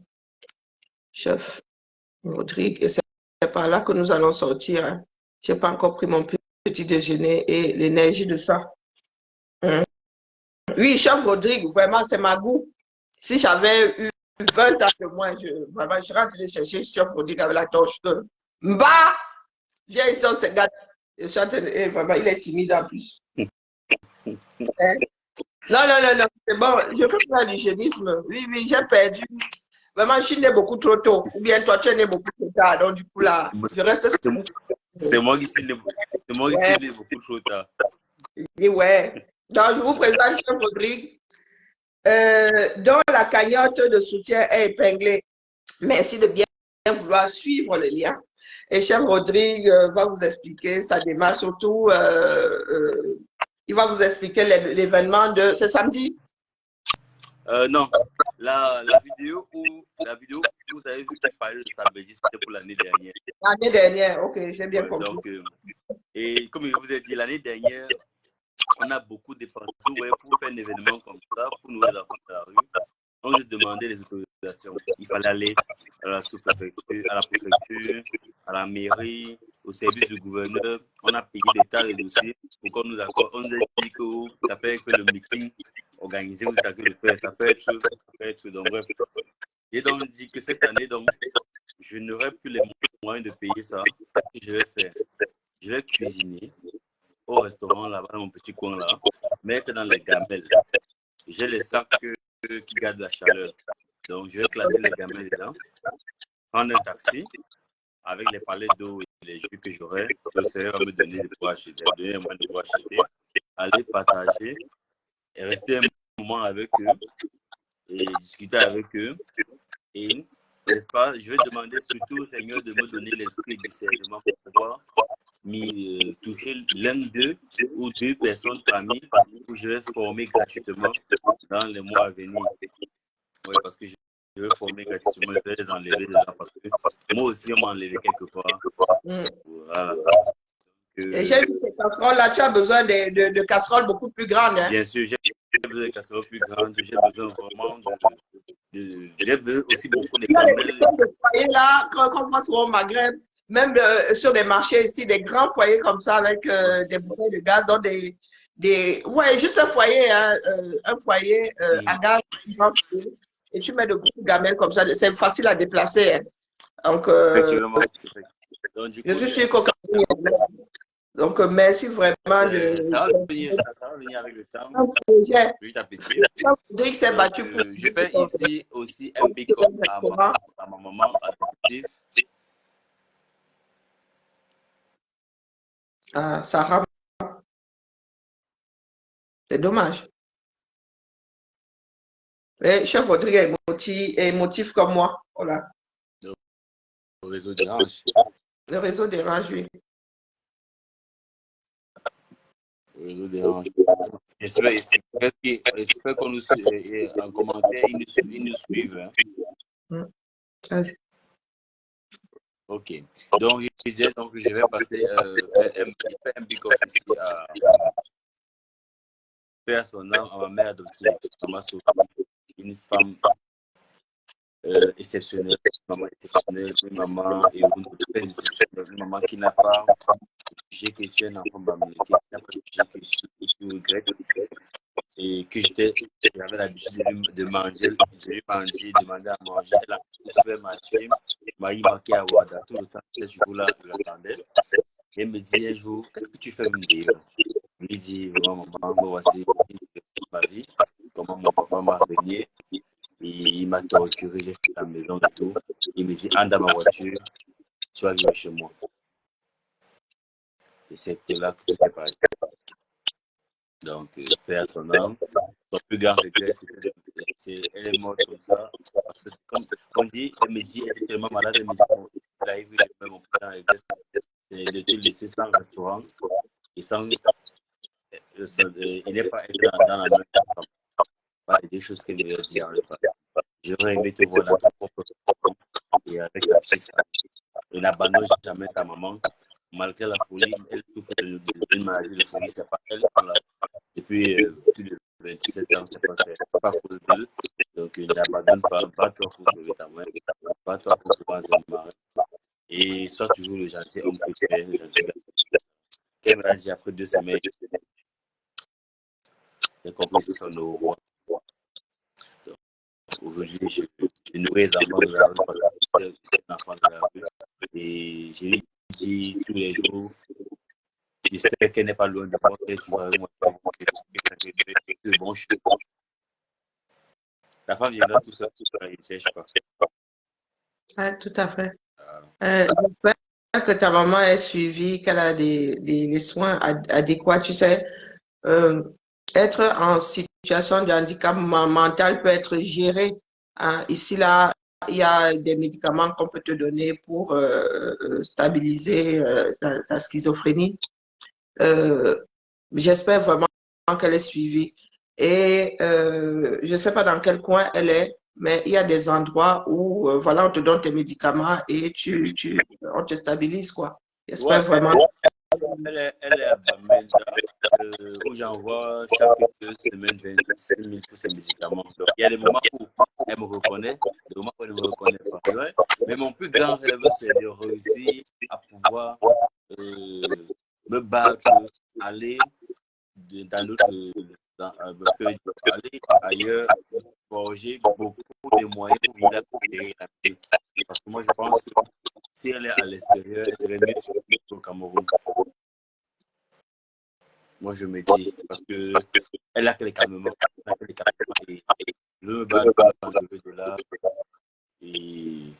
Chef Rodrigue, et c'est par là que nous allons sortir. Hein. Je n'ai pas encore pris mon petit déjeuner et l'énergie de ça. Hein. Oui, chef Rodrigue, vraiment, c'est ma goût. Si j'avais eu 20 ans de moins, vraiment, je rentre de chercher chef Rodrigue avec la torche. Bah! Viens ici, on se gâte. Et vraiment, il est timide en plus. Hein? Non, non, non, non, c'est bon. Je fais pas l'hygiénisme. Oui, oui, j'ai perdu. Vraiment, je suis né beaucoup trop tôt. Ou bien toi, tu es né beaucoup trop tard. Donc, du coup, là, je reste. C'est moi qui suis né beaucoup trop tard. Oui, ouais. Donc, je vous présente Chef Rodrigue, dont la cagnotte de soutien est épinglée. Merci de bien vouloir suivre le lien. Et Chef Rodrigue va vous expliquer sa démarche, surtout, il va vous expliquer l'événement de ce samedi. Non, la vidéo où vous avez vu qui parlait de samedi, c'était pour l'année dernière. L'année dernière, ok, j'ai bien compris. Donc, et comme je vous ai dit, l'année dernière, on a beaucoup dépensé pour faire un événement comme ça, pour nous les enfants de la rue. On s'est demandé les autorisations. Il fallait aller à la sous-préfecture, à la préfecture, à la mairie, au service du gouverneur. On a payé des tas de dossiers pour qu'on nous accorde. On nous a dit que ça peut être le meeting organisé, vous êtes de faire, ça peut être, donc bref. Et donc, dit que cette année, donc, je n'aurai plus les moyens de payer ça. Qu'est-ce que je vais faire? Je vais cuisiner au restaurant là-bas, dans mon petit coin là, mettre dans les gamelles. J'ai les sacs qui gardent la chaleur. Donc, je vais classer les gamelles dedans, prendre un taxi avec les palettes d'eau et les jus que j'aurai. Je serai à me donner de quoi acheter, donner un moyen de quoi acheter, aller partager et rester un moment avec eux et discuter avec eux. Et, n'est-ce pas, je vais demander surtout au Seigneur de me donner l'esprit de discernement pour pouvoir toucher l'un d'eux ou deux personnes parmi où je vais former gratuitement dans les mois à venir. Oui, parce que je veux former gratuitement, je vais les enlever dedans parce que moi aussi, on m'a enlevé quelque part. Voilà. Et j'ai vu ces casseroles-là, tu as besoin de casseroles beaucoup plus grandes. Hein? Bien sûr, j'ai besoin de casseroles plus grandes, j'ai besoin vraiment j'ai besoin aussi beaucoup de foyers là, qu'on voit souvent au Maghreb, même sur des marchés ici, des grands foyers comme ça avec des bouteilles de gaz, dans ouais, juste un foyer, hein, un foyer à gaz, et tu mets de gros gamelles comme ça, c'est facile à déplacer. Hein. Donc, effectivement. Donc, du coup, je suis sûr qu'au Cameroun, donc, merci vraiment de. Ça va venir avec le temps. Petit à petit. Je fais ici aussi un big up à ma maman adoptive. Ah, Sarah. C'est dommage. Et Chef Rodrigue est émotif comme moi. Voilà. Le réseau dérange. Le réseau dérange, oui. Le réseau dérange. J'espère qu'on nous suit en commentaire, ils nous suivent. Hein. Ok. Donc, je disais que je vais passer un big up ici à faire son âme à ma mère adoptive, Maman Sophie, une femme exceptionnelle, une maman et très exceptionnelle, une maman qui n'a pas jugé que tu es un enfant bamileke, qui n'a pas jugé que je suis regret et que j'avais l'habitude de manger, de lui manger, demander à manger. Elle a fait marcher, m'a marqué à Ouada. Tout le temps, ce jour-là, je l'attendais. Et elle me dit un jour, qu'est-ce que tu fais, Mdéo? Je lui dis, vraiment, maman, voici ma vie, comment mon papa m'a régné. Et il m'a torturé, j'ai fait la maison et tout. Il me dit, ande dans ma voiture, tu vas venir chez moi. Et c'est là que tout est passé. Donc, père son âme, son plus grand regret, elle est morte comme ça. Parce que, comme on dit, elle me dit, elle était tellement malade, elle me dit, elle a vu mon parent arrivé, c'est de te laisser sans restaurant et sans. Il n'est pas être dans la main de ta femme. Voilà, des choses qu'elle me dit en pas. J'aurais aimé te voir dans ton propre corps et avec ta petite famille. Et n'abandonne jamais ta maman. Malgré la folie, elle souffre d'une maladie de folie. C'est pas elle. Depuis plus de 27 ans, c'est pas à cause d'elle. Donc, n'abandonne pas. Bats-toi pour sauver ta mère. Bats-toi pour trouver un mari. Et sois toujours le gentil homme que tu es. Le gentil garçon. Elle m'a dit après 2 semaines, j'ai compris que c'est son roi. Aujourd'hui, je nourris les enfants de la rue parce que c'est un enfant de la rue. Et je lui dis tous les jours, j'espère qu'elle n'est pas loin de moi, qu'elle est toujours avec moi. C'est bon, je suis bon. La femme viendra tout seul, il ne cherche pas. Ouais, tout à fait. J'espère que ta maman est suivie, qu'elle a des soins adéquats. Tu sais, être en situation de handicap mental peut être géré. Hein. Ici, là, il y a des médicaments qu'on peut te donner pour stabiliser ta schizophrénie. J'espère vraiment qu'elle est suivie. Et je ne sais pas dans quel coin elle est, mais il y a des endroits où voilà, on te donne tes médicaments et on te stabilise, quoi. J'espère vraiment. Elle est à Bamenda, où j'envoie chaque 2 semaines 25 000 pour ses médicaments. Donc, il y a des moments où elle me reconnaît, des moments où elle ne me reconnaît pas. Ouais. Mais mon plus grand rêve, c'est de réussir à pouvoir me battre, aller dans d'autres. Aller ailleurs, forger beaucoup de moyens pour venir acquérir la paix. Parce que moi, je pense que si elle est à l'extérieur, elle serait mieux au Cameroun. Moi, je me dis, parce qu'elle a que les calmements. Et je veux me battre quand je veux de là. Et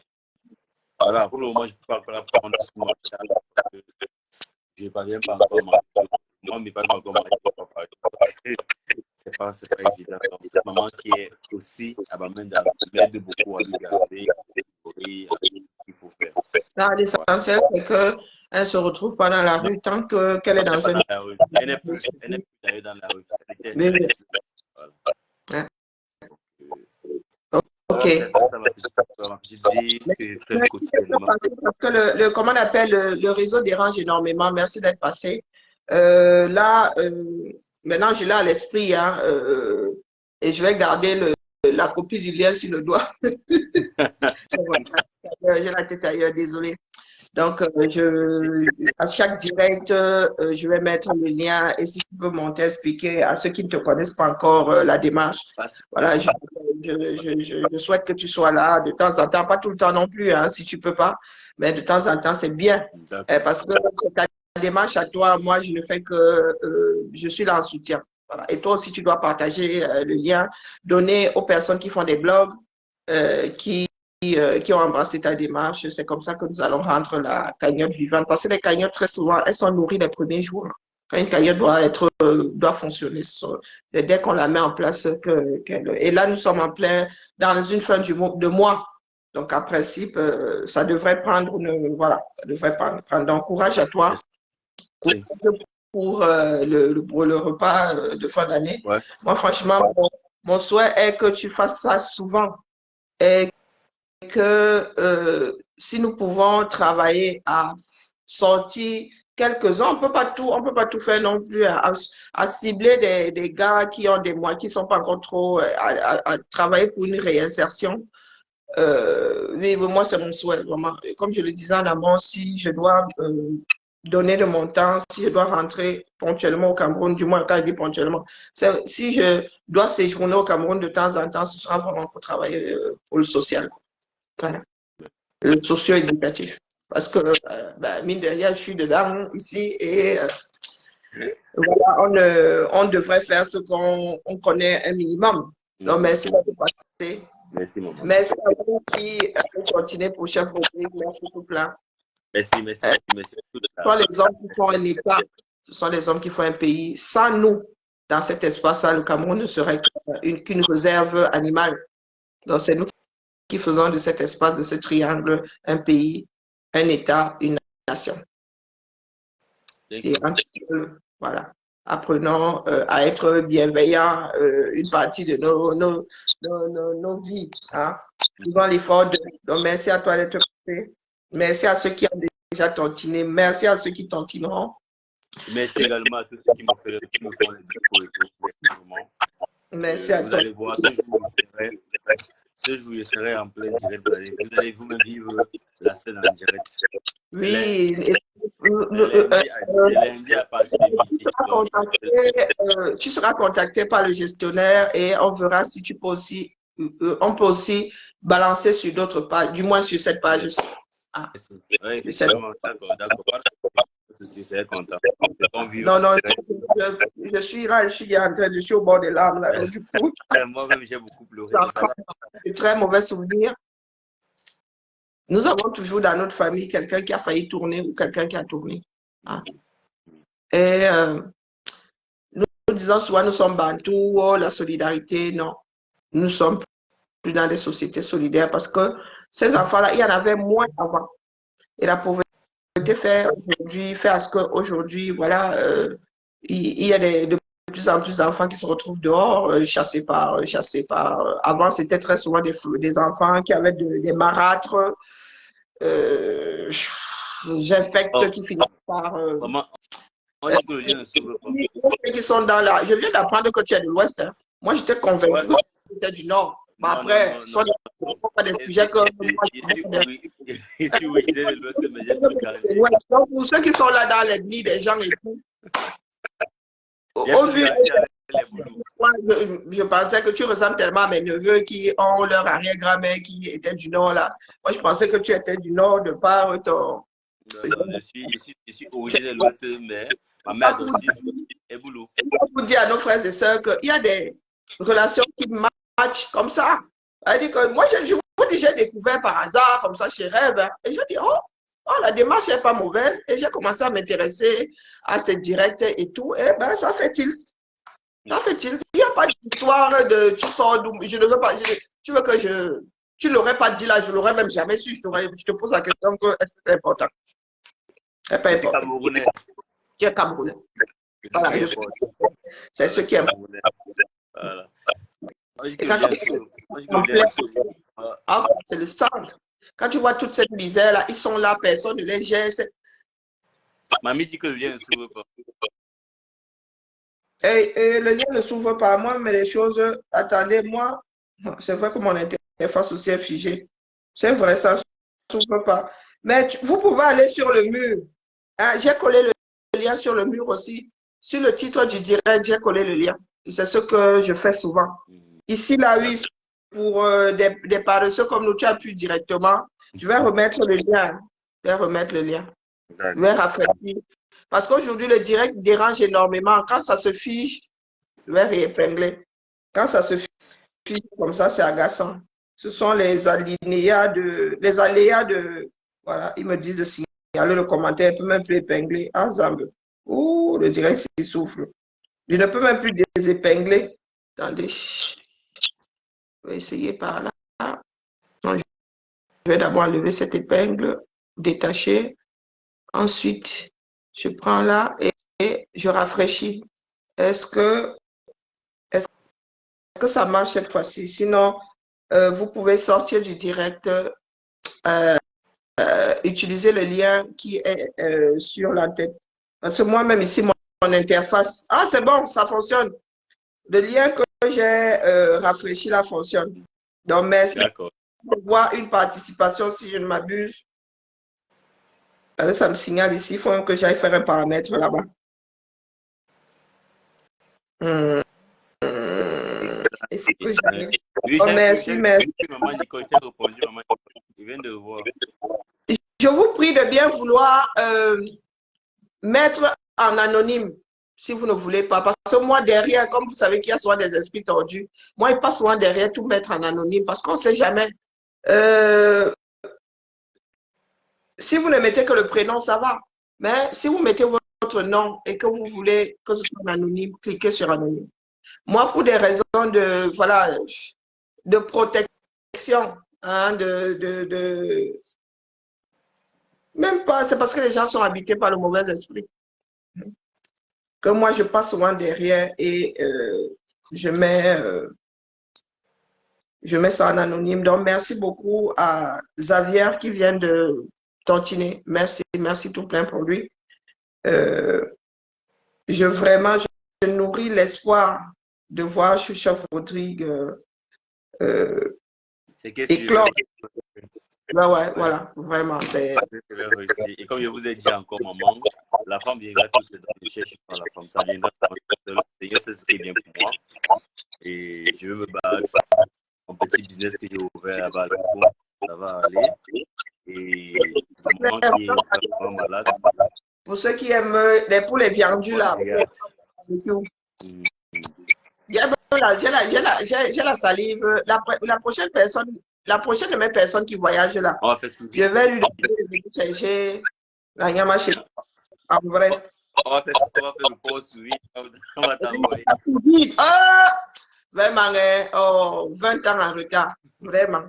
voilà, pour le moment, je ne peux pas la prendre sur mon chat. Je ne parviens pas encore à marcher. Moi, je ne parle pas encore à marcher. C'est pas évident. Donc, cette maman qui est aussi à Bamenda m'aide beaucoup à lui garder ce qu'il faut faire. L'essentiel, c'est qu'elle se retrouve pas dans la rue tant qu'elle est dans une... Elle n'est plus d'ailleurs dans la rue. Mais oui. Voilà. Ok. Ça ma petite vie que je fais quotidiennement. Parce que comment on appelle, le réseau dérange énormément. Merci d'être passé. Là, maintenant, je l'ai à l'esprit, hein, et je vais garder la copie du lien sur le doigt. J'ai la tête ailleurs, désolé. Donc, à chaque direct, je vais mettre le lien et si tu peux monter, expliquer à ceux qui ne te connaissent pas encore la démarche. Voilà, je souhaite que tu sois là de temps en temps, pas tout le temps non plus, hein, si tu peux pas, mais de temps en temps, c'est bien. Parce que c'est ta démarche à toi, moi, je ne fais que, je suis là en soutien. Voilà. Et toi aussi, tu dois partager le lien, donner aux personnes qui font des blogs, qui ont embrassé ta démarche. C'est comme ça que nous allons rendre la cagnotte vivante. Parce que les cagnottes, très souvent, elles sont nourries les premiers jours. Quand une cagnotte doit fonctionner, dès qu'on la met en place, et là, nous sommes en plein dans une fin de mois. Donc, en principe, ça devrait prendre voilà, ça devrait prendre. Donc, courage à toi. Pour le repas de fin d'année. Ouais. Moi, franchement, mon souhait est que tu fasses ça souvent. Et que si nous pouvons travailler à sortir quelques-uns, on peut pas tout faire non plus, à cibler des gars qui ont des moyens, qui sont pas encore trop à travailler pour une réinsertion. Oui, moi, c'est mon souhait, vraiment. Comme je le disais en amont, si je dois donner de mon temps, si je dois rentrer ponctuellement au Cameroun, du moins quand je dis ponctuellement, si je dois séjourner au Cameroun de temps en temps, ce sera vraiment pour travailler pour le social. Voilà. Le socio-éducatif. Parce que, mine de rien, je suis dedans ici et voilà, on devrait faire ce qu'on connaît un minimum. Donc, merci d'être passé. Merci, maman. Merci à vous qui continuez pour chef rubrique. Merci tout plein. Merci. Ce sont les hommes qui font un État, ce sont les hommes qui font un pays. Sans nous, dans cet espace-là, le Cameroun ne serait qu'une réserve animale. Donc, c'est nous qui faisons de cet espace, de ce triangle, un pays, un État, une communication. Thank Et you. voilà, apprenons à être bienveillants une partie de nos vies. Hein. Faisons l'effort de. Donc, merci à toi d'être passé. Merci à ceux qui ont déjà tantiné. Merci à ceux qui tantineront. Merci également à tous ceux qui me font les dépôts et tout. Merci vraiment. Merci à Vous toi. allez voir, ce jour, je serai en plein direct. Vous allez vous me vivre la scène en direct. Oui. C'est lundi à partir de midi. Tu seras contacté par le gestionnaire et on verra si tu peux aussi, on peut aussi balancer sur d'autres pages, du moins sur cette page. Ah. Oui, effectivement, d'accord. Je serai content. Non, je suis là, je suis au bord des larmes. Là, donc, du coup, moi-même, j'ai beaucoup pleuré. De très mauvais souvenirs. Nous avons toujours dans notre famille quelqu'un qui a failli tourner ou quelqu'un qui a tourné. Ah. Et nous disons souvent, nous sommes bantous, oh, la solidarité, non. Nous sommes plus dans des sociétés solidaires parce que ces enfants-là, il y en avait moins avant. Et la pauvreté fait à ce qu'aujourd'hui, voilà, il y a de plus en plus d'enfants qui se retrouvent dehors, chassés par. Avant, c'était très souvent des enfants qui avaient des marâtres, j'infecte qui finissent par. On dit que le lien ne s'ouvre pas. Qui sont dans la. Je viens d'apprendre que tu es de l'Ouest. Hein. Moi, j'étais convaincu que tu étais du Nord. Mais après, ce sont des sujets que. Ici, oui, je de l'Ouest, mais j'ai tout carré. Donc, pour ceux qui sont là dans les nids des gens et tout, au vu. Je pensais que tu ressembles tellement à mes neveux qui ont leur arrière-grand-mère qui était du Nord là. Moi, je pensais que tu étais du Nord de par ton. Non, je suis originaire de l'Ouest, mais ma mère aussi est boulot. Je vous dire à nos frères et sœurs qu'il y a des relations qui matchent comme ça. Elle dit que moi, j'ai découvert par hasard, comme ça, chez Rêve. Hein, et je dis, oh, la démarche n'est pas mauvaise. Et j'ai commencé à m'intéresser à ces directs et tout. Et ben, ça fait tilt. Ça fait tilt. Il n'y a pas d'histoire de tu sors d'où. Je ne veux pas. Tu veux que tu ne l'aurais pas dit là, je ne l'aurais même jamais su. Je te pose la question que est-ce que c'est important? C'est pas important. Camerounais. Tu es Camerounais. Voilà, c'est ce qui est important. Voilà. C'est le centre. Quand tu vois toute cette misère-là, ils sont là, personne ne les gère. Mamie dit que le lien ne s'ouvre pas. Et le lien ne s'ouvre pas. Moi, mais les choses, attendez, moi, c'est vrai que mon interface aussi est figée. C'est vrai, ça ne s'ouvre pas. Mais vous pouvez aller sur le mur. Hein, j'ai collé le lien sur le mur aussi. Sur le titre du direct, j'ai collé le lien. C'est ce que je fais souvent. Ici, là, oui, pour des paresseux comme nous, tu appuies directement. Je vais remettre le lien. Je vais rafraîchir. Parce qu'aujourd'hui, le direct dérange énormément. Quand ça se fiche, je vais réépingler. Quand ça se fiche comme ça, c'est agaçant. Ce sont les aléas de. Voilà, ils me disent de signaler le commentaire, je ne peux même plus épingler. Ah, Zambe. Ouh, le direct s'il souffle. Je ne peux même plus désépingler. Attendez. Je vais essayer par là. Non, je vais d'abord enlever cette épingle, détacher. Ensuite, je prends là et je rafraîchis. Est-ce que ça marche cette fois-ci? Sinon, vous pouvez sortir du direct, utiliser le lien qui est sur la tête. Parce que moi-même ici, mon interface. Ah, c'est bon, ça fonctionne. Le lien que j'ai rafraîchi là fonctionne. Donc, merci. D'accord. Pour voir une participation, si je ne m'abuse. Ça me signale ici, il faut que j'aille faire un paramètre là-bas. Il faut que j'aille. Oui, merci. Maman Nicole, tu as répondu, maman Nicole. Je viens de voir. Je vous prie de bien vouloir mettre en anonyme, si vous ne voulez pas. Parce que moi, derrière, comme vous savez qu'il y a souvent des esprits tordus, moi, il passe souvent derrière tout mettre en anonyme parce qu'on ne sait jamais. Si vous ne mettez que le prénom, ça va. Mais si vous mettez votre nom et que vous voulez que ce soit en anonyme, cliquez sur anonyme. Moi, pour des raisons de protection, hein, Même pas, c'est parce que les gens sont habités par le mauvais esprit. Que moi, je passe souvent derrière et je mets ça en anonyme. Donc, merci beaucoup à Xavier qui vient de tontiner. Merci, merci tout plein pour lui. Je nourris l'espoir de voir Choucha Rodrigue éclore. Ouais, voilà, vraiment. C'est réussi. Et comme je vous ai dit encore, maman, la femme viendra tout se donner, je cherche pas la femme, ça viendra. Seigneur, c'est ce qui est bien pour moi. Et je veux me battre. Mon petit business que j'ai ouvert là-bas, ça va aller. Et maman qui est vraiment malade. Pour ceux qui aiment pour les viandus là. J'ai la salive. La prochaine personne, la prochaine de mes personnes qui voyagent là, je vais lui donner de chercher la nyama chez en vrai. On va faire le post sous vide. On va t'envoyer. Vraiment, 20 ans en retard. Vraiment.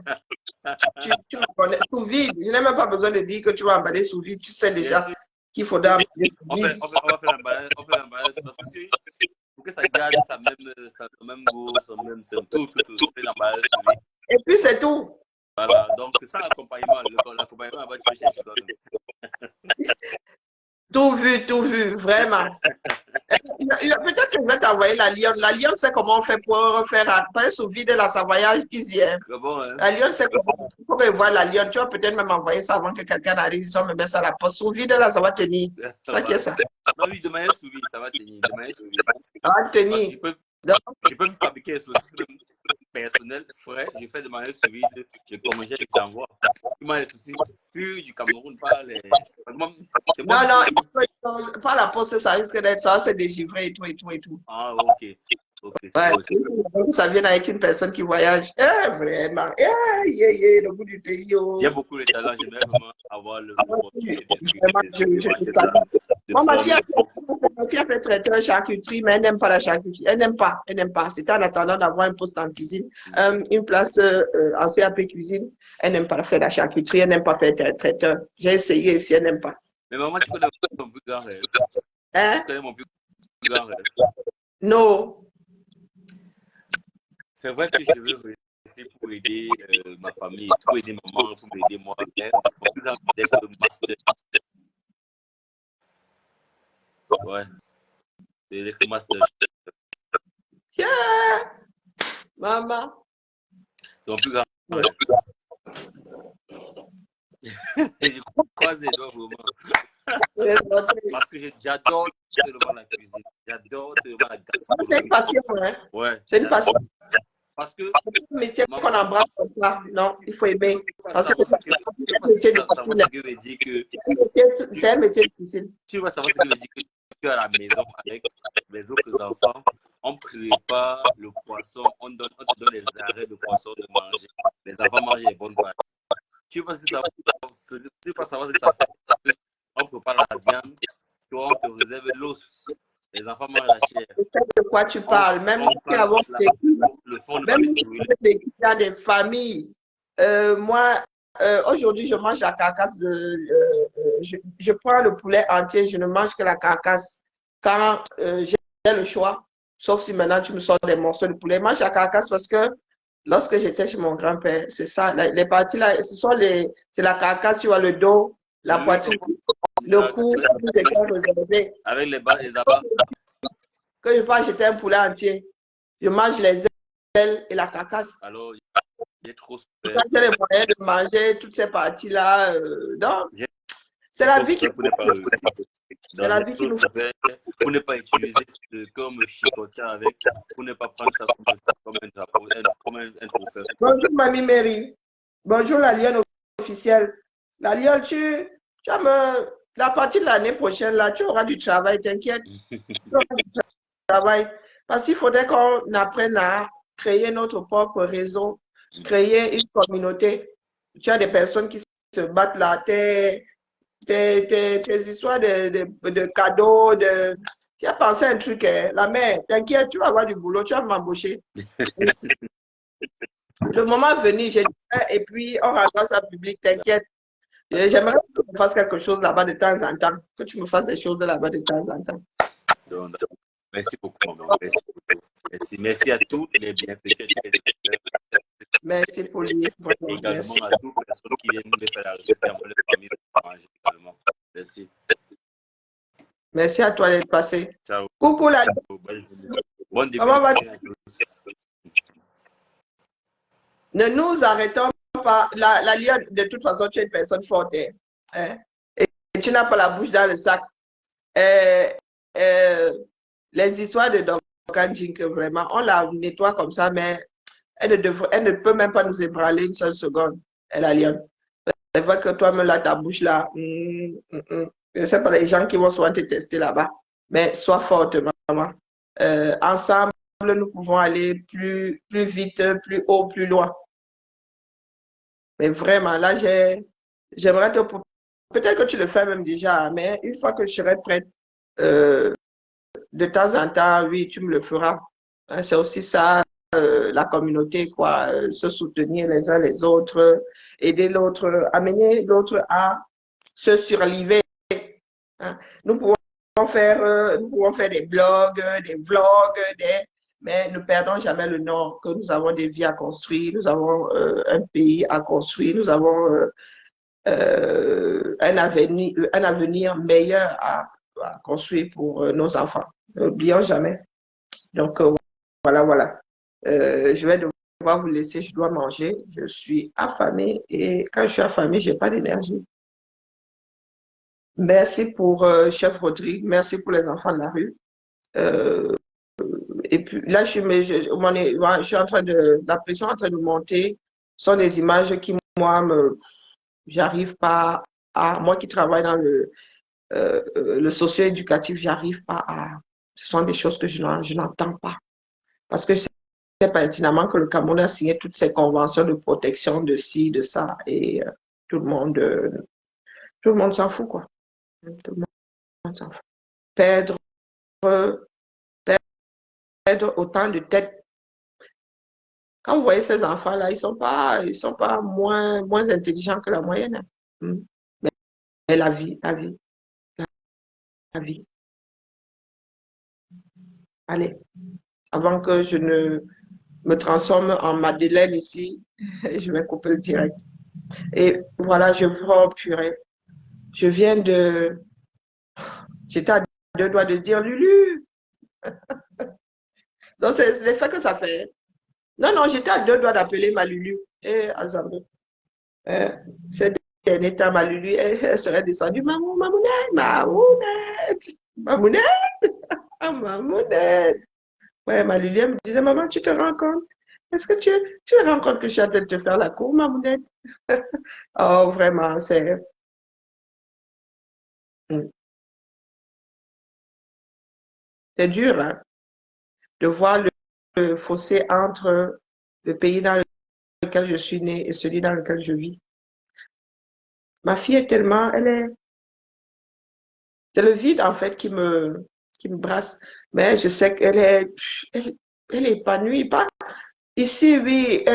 Tu me connais sous vide. Je n'ai même pas besoin de dire que tu vas emballer sous vide. Tu sais déjà qu'il faudra emballer sous vide. On va faire l'emballage. Parce que pour que ça garde son même goût, son même tout. On fait l'emballage sous vide. Et puis c'est tout. Voilà. Donc, sans l'accompagnement, l'accompagnement va te chercher toi-même. Tout vu, vraiment. Peut-être que je vais t'envoyer la lionne. La lionne sait comment on fait pour faire après sous vide la savoyage easy. Bon, hein? La lionne sait comment on peut voir la lionne. Tu vas peut-être même envoyer ça avant que quelqu'un arrive. Ils me mettre ça à la poste. Sous vide là, ça va tenir. Ça qui est ça. Non, oui, de manière sous vide, ça va tenir. De manière sous vide. Ça va tenir. Je peux me fabriquer des saucisses personnelles, frais. Je fais de manière sous vide. Je congèle et j'envoie. Moi, les saucisses pures du Cameroun, pas les. Non, pas la poste, ça risque d'être ça, c'est dégivré et tout. Ah, ok. Ouais, ça vient avec une personne qui voyage. Vraiment. Le bout du pays. J'aime beaucoup le talent, j'aimerais vraiment avoir le Moi, ma fille a fait traiteur charcuterie, mais elle n'aime pas la charcuterie. Elle n'aime pas. C'était en attendant d'avoir un poste en cuisine, une place en CAP cuisine. Elle n'aime pas faire la charcuterie, elle n'aime pas faire traiteur. J'ai essayé ici, elle n'aime pas. Mais maman, tu connais mon plus grand rêve? Hein? Tu connais mon plus grand rêve? Non. C'est vrai que je veux réussir pour aider ma famille, pour aider maman, pour m'aider moi. Mais mon plus grand rêve, c'est d'être master. Ouais. C'est d'être master. Yeah! Maman. C'est mon plus grand rêve. Je croise les doigts vraiment. Parce que j'adore tellement la cuisine. J'adore tellement la gastronomie. C'est une passion, hein? Ouais. C'est une passion. Parce que. C'est un métier qu'on embrasse comme ça. Non, il faut aimer. Parce que c'est un métier difficile. Tu vas savoir ce que veut dire que tu es à la maison avec les autres enfants. On prépare le poisson, on te donne les arrêts de poisson de manger. Les enfants mangent les bonnes parties. Tu vas savoir ce que ça fait. On prépare la viande, toi on te réserve l'os. Les enfants mangent la chair. Je sais de quoi tu parles. Même si avant le fond de il y a des familles. Moi, aujourd'hui, je mange la carcasse je prends le poulet entier, je ne mange que la carcasse. Quand j'ai le choix, sauf si maintenant tu me sors des morceaux de poulet, je mange la carcasse parce que lorsque j'étais chez mon grand-père, c'est ça, les parties là, c'est la carcasse, tu vois, le dos, la poitrine, le cou, avec les bas et les abats. Quand je pars acheter un poulet entier, je mange les ailes et la carcasse. Alors, j'ai trop souffert. Quand j'ai les moyens de manger toutes ces parties-là, non. C'est la vie qui C'est la vie qui nous fait. Pour ne pas utiliser comme chicotin avec, pour ne pas prendre ça comme un trophée. Bonjour, Mamie Mary. Bonjour, la lionne officielle. La lionne, la partie de l'année prochaine, là, tu auras du travail, t'inquiète. Tu auras du travail. Parce qu'il faudrait qu'on apprenne à créer notre propre réseau, créer une communauté. Tu as des personnes qui se battent là, tes histoires de cadeaux, tu as pensé à un truc, hein? La mère, t'inquiète, tu vas avoir du boulot, tu vas m'embaucher. Le moment venu, j'ai dit, et puis on ramasse ça public, t'inquiète. Et j'aimerais que tu me fasses quelque chose là-bas de temps en temps. Que tu me fasses des choses là-bas de temps en temps. Donc, merci beaucoup, maman. Merci beaucoup. Merci. Merci à tous les bienfaiteurs. Merci pour lui. Vraiment, Et également merci. à toutes les personnes qui viennent me faire la recette et envoyer les familles pour manger également. Merci. Merci à toi d'être passé. Ciao. Coucou la. Bonne journée. Bon début Comment de vas-tu? journée à tous. Ne nous arrêtons pas. La lionne, de toute façon, tu es une personne forte. Hein? Et tu n'as pas la bouche dans le sac. Les histoires de Duncan Jink, vraiment, on la nettoie comme ça, mais elle ne peut même pas nous ébranler une seule seconde. La lionne. C'est vrai que toi, là, ta bouche là, je ne sais pas les gens qui vont souvent te tester là-bas, mais sois forte, vraiment. Ensemble, nous pouvons aller plus vite, plus haut, plus loin. Mais vraiment, là, j'aimerais te... Peut-être que tu le fais même déjà, mais une fois que je serai prête, de temps en temps, oui, tu me le feras. Hein, c'est aussi ça, la communauté, quoi, se soutenir les uns les autres, aider l'autre, amener l'autre à se surliver. Hein. Nous pouvons faire des blogs, des vlogs, mais ne perdons jamais le nord, que nous avons des vies à construire, nous avons un pays à construire, nous avons un avenir meilleur à construire pour nos enfants. N'oublions jamais. Donc, voilà. Je vais devoir vous laisser, je dois manger. Je suis affamée et quand je suis affamée, je n'ai pas d'énergie. Merci pour Chef Rodrigue, merci pour les enfants de la rue. Et puis là, je suis en train la pression est en train de monter. Ce sont des images qui, moi, j'arrive pas à, moi qui travaille dans le socio-éducatif, j'arrive pas à, ce sont des choses que je n'entends pas. Parce que c'est pertinemment que le Cameroun a signé toutes ces conventions de protection de ci, de ça, et tout le monde s'en fout, quoi. Tout le monde s'en fout. Perdre autant de têtes. Quand vous voyez ces enfants-là, ils sont pas moins intelligents que la moyenne. Hein. Mais la vie. Allez, avant que je ne me transforme en Madeleine ici, je vais couper le direct. Et voilà, oh purée. J'étais à 2 doigts de dire Lulu. Donc, c'est l'effet que ça fait. Non, j'étais à 2 doigts d'appeler ma Lulu. Et Azambe. Cette dernière temps, ma Lulu, elle serait descendue. Mamounette. Mamounette. Ouais, ma Lulu, elle me disait, maman, tu te rends compte? Est-ce que tu te rends compte que je suis en train de te faire la cour, Mamounette? Oh, vraiment, c'est dur, hein, de voir le fossé entre le pays dans lequel je suis née et celui dans lequel je vis. Ma fille est tellement, c'est le vide en fait qui me brasse, mais je sais qu'elle est épanouie. Pas ici, oui,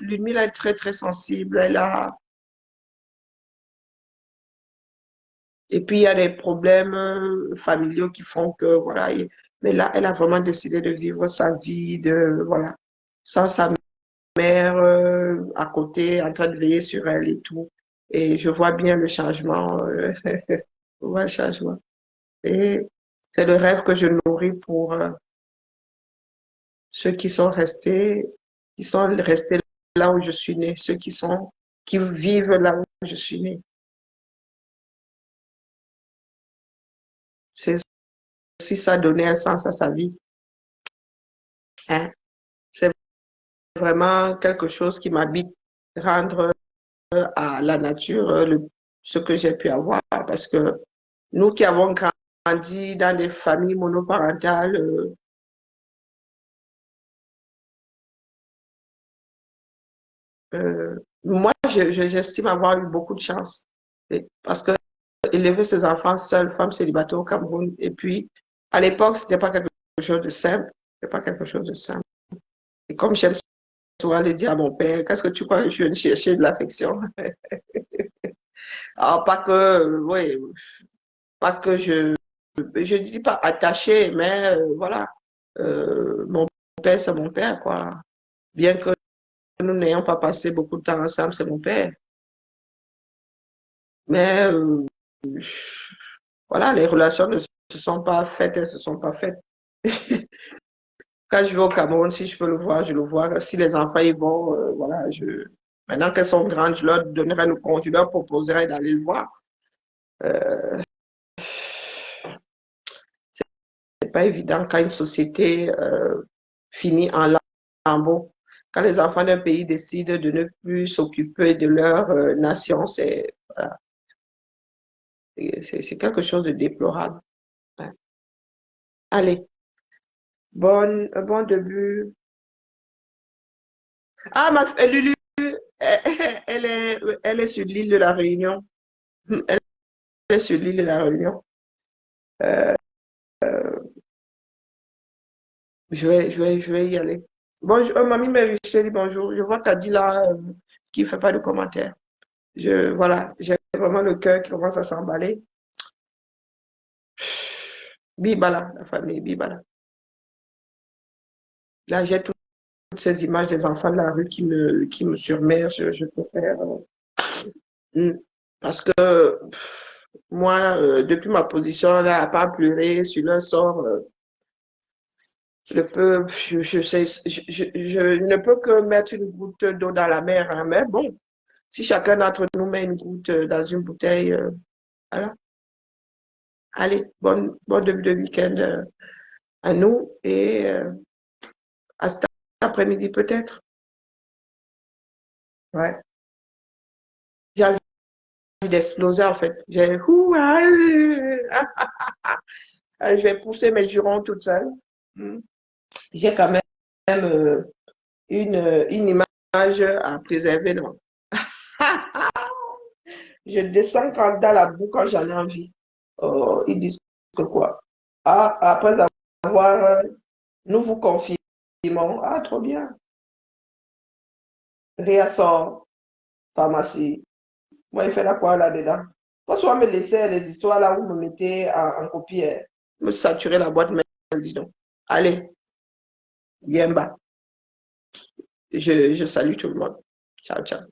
Lumile est très très sensible. Et puis il y a des problèmes familiaux qui font que voilà. Mais là, elle a vraiment décidé de vivre sa vie voilà, sans sa mère à côté, en train de veiller sur elle et tout. Et je vois bien le changement. Je vois le changement. Et c'est le rêve que je nourris pour ceux qui sont restés là où je suis née, ceux qui vivent là où je suis née. C'est aussi ça, donner un sens à sa vie. Hein? C'est vraiment quelque chose qui m'habite, rendre à la nature ce que j'ai pu avoir. Parce que nous qui avons grandi dans des familles monoparentales, moi, j'estime avoir eu beaucoup de chance. Parce que élever ses enfants seule, femme célibataire au Cameroun, et puis à l'époque, c'était pas quelque chose de simple. C'était pas quelque chose de simple. Et comme j'aime souvent le dire à mon père, qu'est-ce que tu crois que je viens chercher de l'affection? Alors, pas que, oui, pas que je dis pas attaché, mais voilà, mon père, c'est mon père, quoi. Bien que nous n'ayons pas passé beaucoup de temps ensemble, c'est mon père. Mais voilà, les relations ne se sont pas faites, elles se sont pas faites. Quand je vais au Cameroun, si je peux le voir, je le vois. Si les enfants y vont, voilà, maintenant qu'elles sont grandes, je leur donnerai le compte, je leur proposerai d'aller le voir. C'est pas évident quand une société finit en lambeaux. Quand les enfants d'un pays décident de ne plus s'occuper de leur nation, voilà, c'est quelque chose de déplorable. Ouais. Allez, bon début. Ah, Lulu, elle est sur l'île de la Réunion. Elle est sur l'île de la Réunion. Euh, je vais y aller. Bonjour, mamie Marie-Michel dit bonjour. Je vois que tu as dit là qu'il ne fait pas de commentaires. Voilà, j'ai vraiment le cœur qui commence à s'emballer. Bibala, la famille Bibala. Là, j'ai toutes ces images des enfants de la rue qui me surmergent. Je préfère. Parce que moi, depuis ma position là, à pas pleurer sur leur sort, je ne peux que mettre une goutte d'eau dans la mer, hein, mais bon, si chacun d'entre nous met une goutte dans une bouteille, voilà. Allez, bon début de week-end à nous et à cet après-midi peut-être. Ouais. J'ai envie d'exploser en fait. Je vais pousser mes jurons toute seule. J'ai quand même une image à préserver, non? Je descends dans la boue quand j'en ai envie. Oh, ils disent que quoi? Ah, après avoir, nous vous confirmons. Ah, trop bien. Réassort, pharmacie. Moi, il fait la quoi là-dedans? Faut soit me laisser les histoires là où vous me mettez en copie, me saturer la boîte mail, dis donc. Allez, Yemba. Je salue tout le monde. Ciao, ciao.